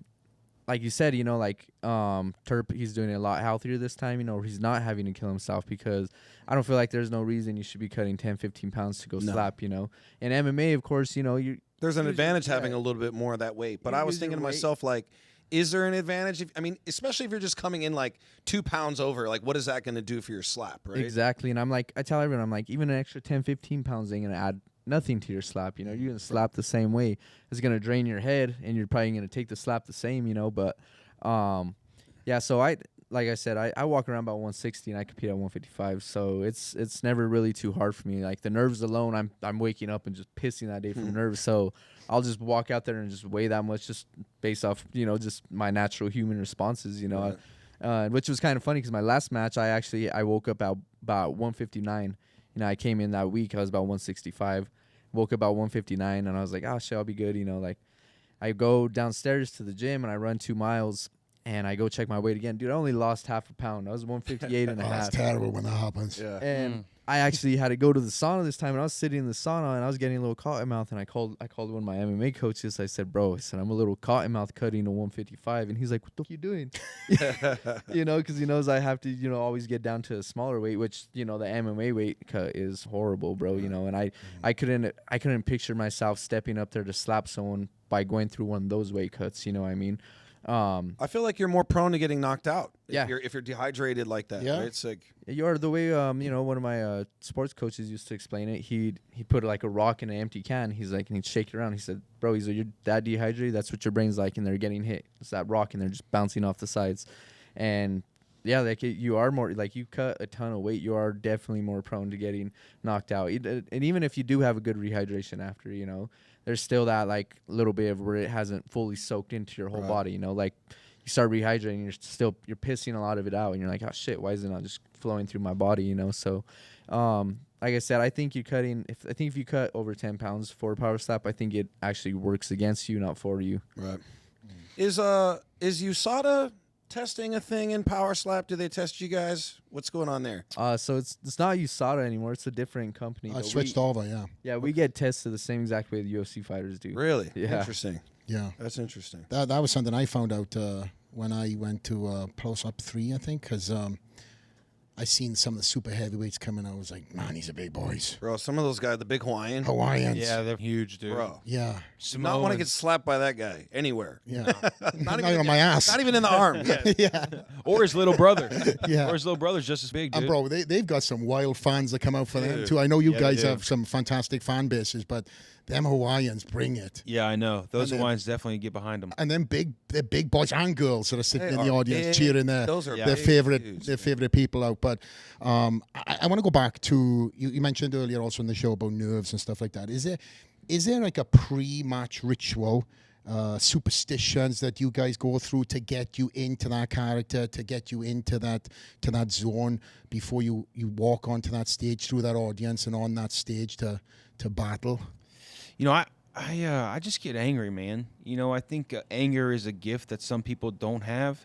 like you said, you know, like Turp, he's doing it a lot healthier this time, you know, he's not having to kill himself because I don't feel like there's no reason you should be cutting 10, 15 pounds to go slap, you know. In MMA, of course, you know, There's an Use- advantage yeah. having a little bit more of that weight. But You I was use thinking to your weight. myself, like, is there an advantage? I mean, especially if you're just coming in like 2 pounds over, like, what is that going to do for your slap, right? Exactly. And I'm like, I tell everyone, I'm like, even an extra 10, 15 pounds ain't going to add nothing to your slap. You know, you're going to slap the same way. It's going to drain your head, and you're probably going to take the slap the same, you know. But, yeah, so like I said, I walk around about 160 and I compete at 155. So it's never really too hard for me. Like the nerves alone, I'm waking up and just pissing that day from nerves. So I'll just walk out there and just weigh that much, just based off, just my natural human responses, which was kind of funny because my last match, I woke up about 159. I came in that week, I was about 165, woke up about 159, and I was like, oh shit, I'll be good. Like I go downstairs to the gym and I run 2 miles. And I go check my weight again. Dude, I only lost half a pound. I was 158 and a half. That's terrible when that happens. Yeah. And I actually had to go to the sauna this time. And I was sitting in the sauna and I was getting a little cotton mouth. And I called one of my MMA coaches. I said, bro, I'm a little cotton mouth cutting to 155. And he's like, what the fuck you doing? Because he knows I have to, always get down to a smaller weight, which, the MMA weight cut is horrible, bro. And I couldn't picture myself stepping up there to slap someone by going through one of those weight cuts. You know what I mean? I feel like you're more prone to getting knocked out. Yeah. If you're dehydrated like that. Yeah. Right? It's like You're the way one of my sports coaches used to explain it. He'd put like a rock in an empty can. He's like, and he'd shake it around. He said, bro, you're that dehydrated. That's what your brain's like, and they're getting hit. It's that rock, and they're just bouncing off the sides. And yeah, like you are more like, you cut a ton of weight, you are definitely more prone to getting knocked out. And even if you do have a good rehydration after, there's still that like little bit of where it hasn't fully soaked into your whole body. Like you start rehydrating, you're pissing a lot of it out, and you're like, oh shit, why is it not just flowing through my body? So like I said, I think if you cut over 10 pounds for a power slap, I think it actually works against you, not for you. right. Is USADA testing a thing in power slap? Do they test you guys? What's going on there? So it's not USADA anymore. It's a different company. I switched over, yeah. Yeah, we get tested the same exact way the UFC fighters do. Really? Yeah. Interesting. Yeah. That's interesting. That was something I found out when I went to Close Up 3, I think, because I seen some of the super heavyweights coming. I was like, man, these are big boys. Bro, some of those guys, the big Hawaiians. Yeah, they're huge, dude. Bro. Yeah. Do not want to get slapped by that guy anywhere. Yeah. Not even on my ass. Not even in the arm. Yeah. Yeah. Or his little brother. Yeah. Or his little brother's just as big, dude. And bro, they've got some wild fans that come out for them Dude. too. I know you Yeah, guys they do. have some fantastic fan bases, but them Hawaiians bring it. Yeah, I know. Those And then- Hawaiians definitely get behind them. And then the big boys and girls that are sitting They in the are audience big. cheering Those are their big favorite dudes, their man. favorite people out. But I want to go back to you mentioned earlier also in the show about nerves and stuff like that. Is there like a pre-match ritual, superstitions that you guys go through to get you into that character, to get you into that zone before you walk onto that stage through that audience and on that stage to battle? I just get angry, man. I think anger is a gift that some people don't have.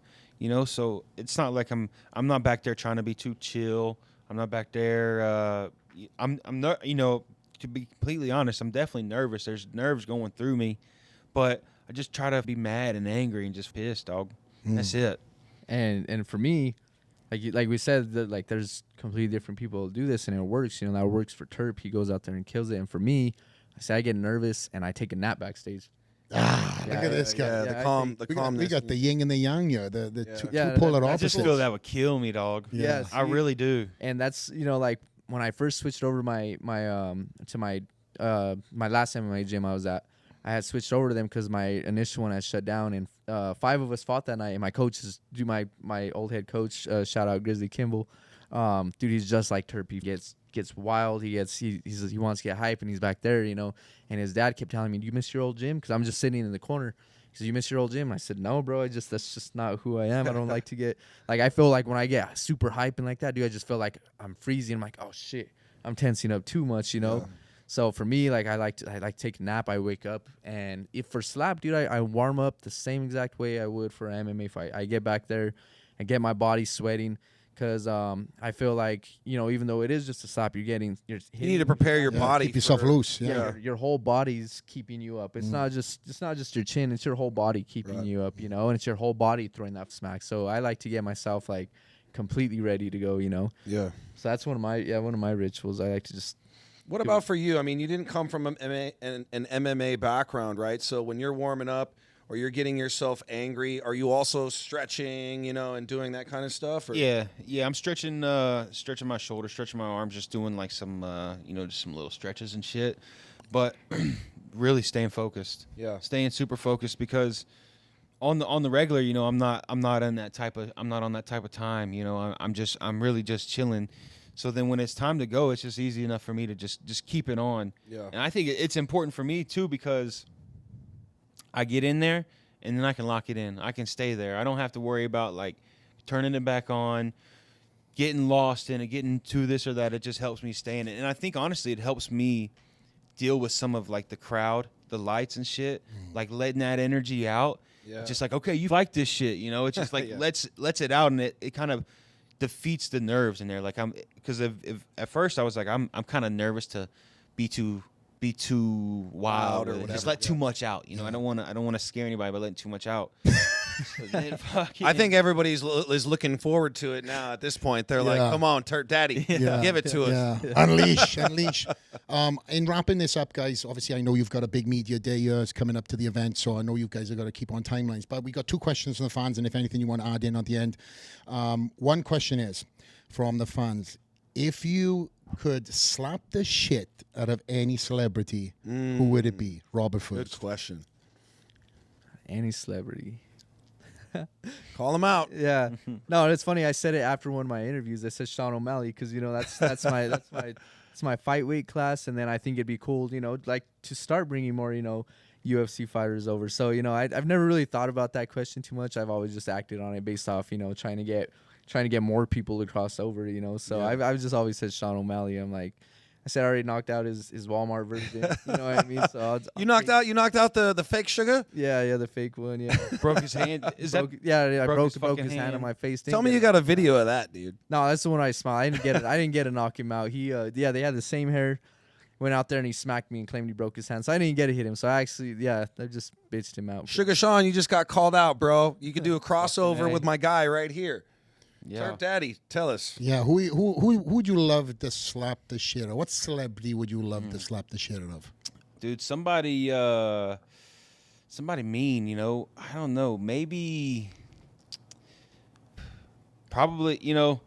So it's not like I'm not back there trying to be too chill. I'm not back there. I'm not. To be completely honest, I'm definitely nervous. There's nerves going through me, but I just try to be mad and angry and just pissed, dog. That's it. And for me, like we said, that like there's completely different people who do this and it works. That works for Turp. He goes out there and kills it. And for me, I get nervous and I take a nap backstage. Look at this guy. Yeah, Yeah, the We calmness. got the yin and the yang here, the two Yeah, polar I opposites. just feel that would kill me, dog. Yeah. I really do. And that's like when I first switched over to my last MMA gym I was at, I had switched over to them because my initial one had shut down, and 5 of us fought that night. And my coaches, my old head coach, shout out Grizzly Kimball, dude, he's just like Turp. He gets wild. He wants to get hype, and he's back there, And his dad kept telling me, "Do you miss your old gym?" Because I'm just sitting in the corner. He said, "You miss your old gym?" And I said, "No, bro. That's just not who I am. I don't like to get I feel like when I get super hyping like that, dude, I just feel like I'm freezing. I'm like, oh shit, I'm tensing up too much, So for me, I like to take a nap. I wake up, and if for slap, dude, I warm up the same exact way I would for an MMA fight. I get back there, I get my body sweating, because I feel like even though it is just a slap, you're hitting. You need to prepare your body. Keep yourself loose. Yeah, your whole body's keeping you up. It's not just your chin. It's your whole body keeping you up. And it's your whole body throwing that smack. So I like to get myself completely ready to go. Yeah. So that's one of my rituals. I like to just. What about for you? I mean, you didn't come from an MMA background, right? So when you're warming up or you're getting yourself angry, are you also stretching, and doing that kind of stuff? Or? Yeah. I'm stretching my shoulders, stretching my arms, just doing some, just some little stretches and shit. But really staying focused. Yeah. Staying super focused because on the regular, you know, I'm not on that type of time, you know. I'm really just chilling. So then when it's time to go, it's just easy enough for me to just keep it on. Yeah. And I think it's important for me too, because I get in there and then I can lock it in. I can stay there. I don't have to worry about like turning it back on, getting lost in it, getting to this or that. It just helps me stay in it. And I think honestly it helps me deal with some of like the crowd, the lights and shit, like letting that energy out. Yeah. It's just like, okay, you like this shit, you know? It's just like Yeah. lets it out, and it kind of defeats the nerves in there. Like because if at first I was like I'm kind of nervous to be too wild or or whatever, just let too much out. You know, I don't want to scare anybody by letting too much out. So then I think everybody's is looking forward to it now. At this point, they're like, Yeah. "Come on, Turp Daddy, give it to us." Yeah. Unleash. In wrapping this up, guys, obviously I know you've got a big media day coming up to the event, so I know you guys are going to keep on timelines. But we got 2 questions from the fans, and if anything you want to add in at the end. One question is from the fans: if you could slap the shit out of any celebrity, who would it be? Robert Good first. question. Any celebrity. Call them out. Yeah. No, it's funny. I said it after one of my interviews. I said Sean O'Malley because you know that's my fight weight class, and then I think it'd be cool, you know, like to start bringing more, you know, UFC fighters over. So you know, I've never really thought about that question too much. I've always just acted on it based off, you know, trying to get more people to cross over, you know. So Yeah. I've just always said Sean O'Malley. I'm like, I said I already knocked out his Walmart version. You know what I mean? So You knocked out the fake sugar. Yeah, the fake one. Yeah. broke his hand. Is that I broke fucking his hand on hand? my face. Tell me you got a video of that, dude. No, that's the one I smiled. I didn't get it. I didn't get to knock him out. He, they had the same hair. Went out there and he smacked me and claimed he broke his hand. So I didn't get to hit him. So I actually, I just bitched him out. Sugar Sean, you just got called out, bro. You could do a crossover hey. with my guy right here. Yeah. Turp Daddy, tell us. Yeah, who would you love to slap the shit out of? What celebrity would you love to slap the shit out of? Dude, somebody mean, you know. I don't know. Maybe probably, you know,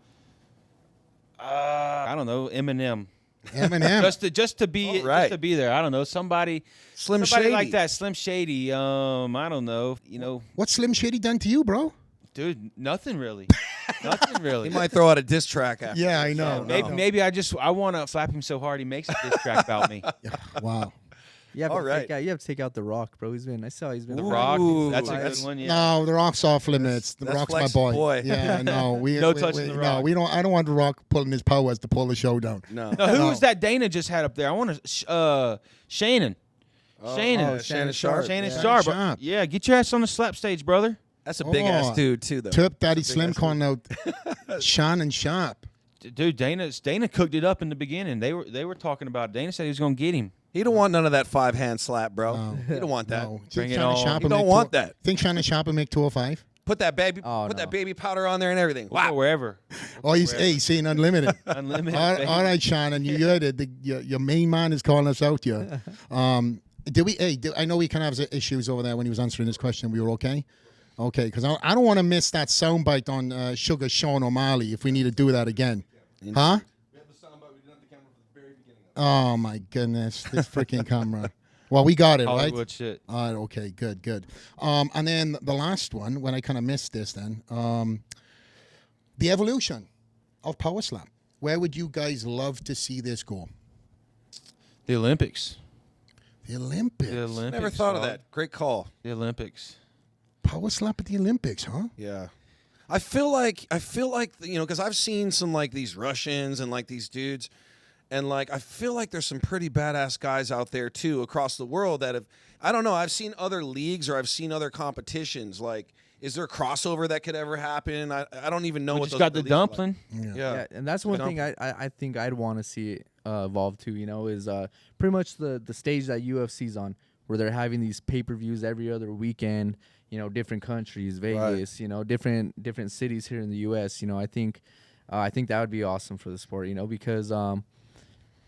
I don't know, Eminem. Eminem. just to be All right. just to be there. I don't know. Somebody Slim somebody Shady. like that, Slim Shady. I don't know. You know, What Slim Shady done to you, bro? dude, nothing really. Nothing really. He might throw out a diss track after. Yeah, I know. Maybe I want to slap him so hard he makes a diss track about me. Wow. You have All to right. you have to take out The Rock, bro. I saw he's been. The Ooh, Rock, that's a that's- good one. Yeah. No, The Rock's off limits. The That's Rock's my Flex's boy. boy. Yeah, no, No touching The No, Rock. we don't. I don't want The Rock pulling his powers to pull the show down. No. No, who No. was that Dana just had up there? I want to Shannon. Shannon. Oh, Shannon Sharp. Shannon Yeah. Sharp. Sharp. Yeah, get your ass on the slap stage, brother. That's a big ass Oh. dude too, though. Turp Daddy That's a big Slim ass calling out Sean and Sharp. Dude, Dana cooked it up in the beginning. They were talking about it. Dana said he was gonna get him. He don't want none of that 5-hand slap, bro. No. He don't want that. No. Bring Think it Shannon on. Sharp You will don't make want that. Think Shannon Sharp will make 205? Put that baby, Oh, put no. that baby powder on there and everything. We'll go Wow. wherever. Oh, he's saying unlimited. Unlimited. all baby. right, Shannon, you heard it. Your main man is calling us out here. I know we kind of have issues over there when he was answering this question. We were okay? Okay, because I don't want to miss that soundbite on Sugar Sean O'Malley if we need to do that again. Huh? Oh, my goodness. This freaking camera. Well, we got it, right? Hollywood shit. All right, okay, good. And then the last one, when I kind of missed this then, the evolution of Power Slam. Where would you guys love to see this go? The Olympics. The Olympics. The Olympics. Never thought of dog. that. Great call. The Olympics. Power Slap at the Olympics, huh? Yeah. I feel like you know, because I've seen some like these Russians and like these dudes, and like I feel like there's some pretty badass guys out there too across the world that have, I don't know, I've seen other leagues or I've seen other competitions. Like, is there a crossover that could ever happen? I don't even know We what just those got the leagues are like. dumpling. Yeah. Yeah, and that's one thing I think I'd want to see it evolve to. You know, is pretty much the stage that UFC's on, where they're having these pay-per-views every other weekend. You know, different countries, Vegas. You know, different cities here in the U.S. You know, I think that would be awesome for the sport. You know, because you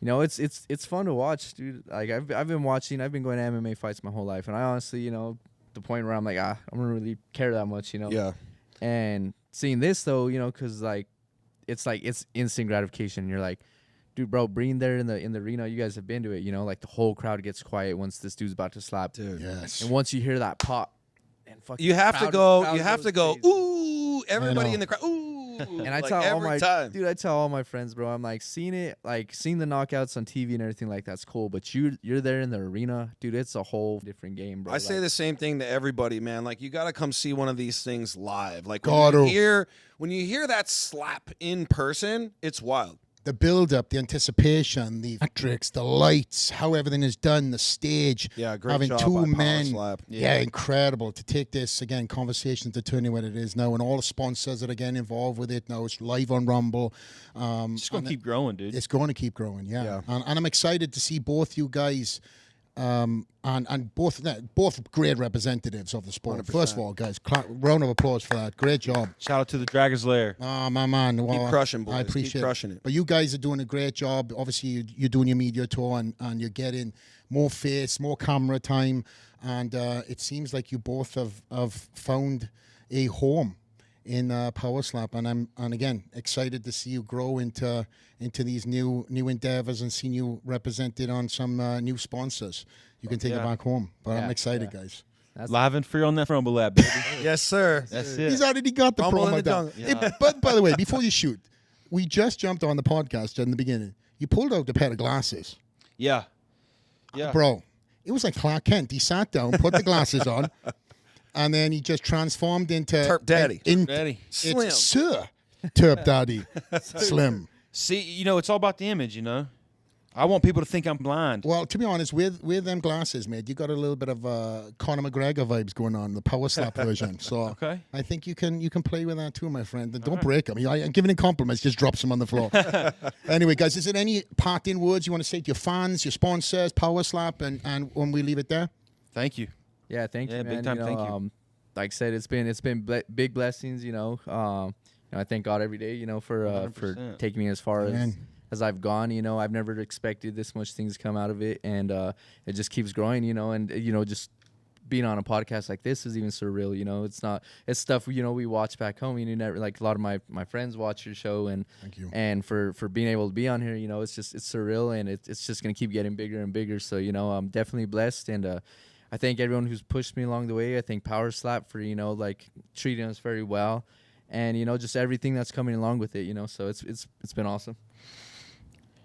know, it's fun to watch, dude. Like I've been watching, I've been going to MMA fights my whole life, and I honestly, you know, the point where I'm like, I don't really care that much, you know. Yeah. And seeing this though, you know, because it's instant gratification. You're like, dude, bro, being there in the arena, you guys have been to it, you know, like the whole crowd gets quiet once this dude's about to slap. Dude. Yes. And once you hear that pop, and fucking You have to crowd- go. crowd You have to goes go. crazy. Ooh, everybody know. in the crowd. Ooh, And I like tell all every my time. dude, I tell all my friends, bro, I'm like seeing the knockouts on TV and everything like that's cool, but you're there in the arena, dude. It's a whole different game, bro. I say Like, the same thing to everybody, man. Like you got to come see one of these things live. Like Gotta. when you hear that slap in person, it's wild. The build-up, the anticipation, the metrics, the lights, how everything is done, the stage. Yeah, great having job two by Power men. Slap. Yeah, incredible to take this again conversation to turn it what it is now, and all the sponsors that are getting involved with it now. It's live on Rumble. It's just gonna keep growing, dude. It's going to keep growing. Yeah, Yeah. And I'm excited to see both you guys. And both great representatives of the sport. 100%. First of all, guys, round of applause for that. Great job. Shout out to the Dragon's Lair. Oh, my man. Well, Keep crushing, boys. I Keep appreciate crushing it. But you guys are doing a great job. Obviously, you're doing your media tour and you're getting more face, more camera time. And it seems like you both have found a home in Power Slap. And I'm again excited to see you grow into these new endeavors and see you represented on some new sponsors. You can take it back home. But I'm excited, guys. that's Live and free on that Rumble lab, baby. Yes, sir. That's it. He's already got the Rumble in promo the down. jungle. Hey, but by the way, before you shoot, we just jumped on the podcast in the beginning. You pulled out the pair of glasses. Yeah. Yeah. Bro, it was like Clark Kent. He sat down, put the glasses on, and then he just transformed into Turp Daddy. Daddy. Slim. It's Sir Turp Daddy. Slim. See, it's all about the image, I want people to think I'm blind. Well, to be honest, with them glasses, mate, you got a little bit of Conor McGregor vibes going on, the Power Slap version. So Okay. I think you can play with that too, my friend. And don't break them. I'm giving him compliments, just drops them on the floor. Anyway, guys, is there any parting words you want to say to your fans, your sponsors, Power Slap, and when we leave it there? Thank you. Yeah, thank Yeah, you, man. big time, thank you. Like I said, it's been big blessings. I thank God every day, for 100%. taking me as far Amen. as I've gone. I've never expected this much things come out of it, and it just keeps growing. And just being on a podcast like this is even surreal. It's stuff we watch back home. You never, like, a lot of my friends watch your show, and Thank you. and for being able to be on here, it's surreal, and it's just gonna keep getting bigger and bigger. So I'm definitely blessed, and I thank everyone who's pushed me along the way. I thank Power Slap for treating us very well, and just everything that's coming along with it. So it's been awesome.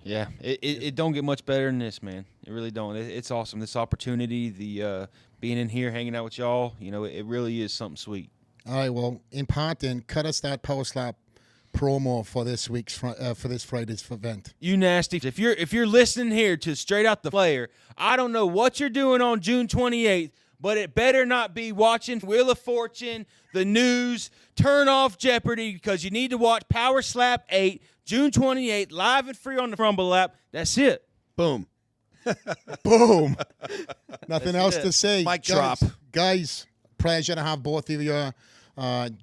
Yeah, it don't get much better than this, man. It really don't. It's awesome. This opportunity, the being in here, hanging out with y'all, it really is something sweet. All right, well, in part then, cut us that Power Slap promo for this week's for this Friday's event. You nasty. If you're listening here to Straight Out the Player, I don't know what you're doing on June 28th, but it better not be watching Wheel of Fortune, the news, turn off Jeopardy, because you need to watch Power Slap 8, June 28th, live and free on the Rumble app. That's it. Boom. Boom. Nothing else to say. Mic Guys, drop. Guys, pleasure to have both of you.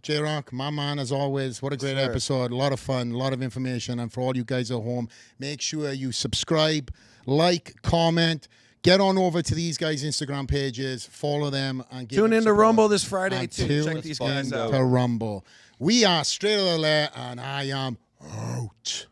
J-Rock, my man, as always. What a great episode. A lot of fun, a lot of information. And for all you guys at home, make sure you subscribe, like, comment. Get on over to these guys' Instagram pages. Follow them. And give Tune them into support. Rumble this Friday, And too. tune Check these guys out. into Rumble. We are Straight Out of the Lair, and I am out.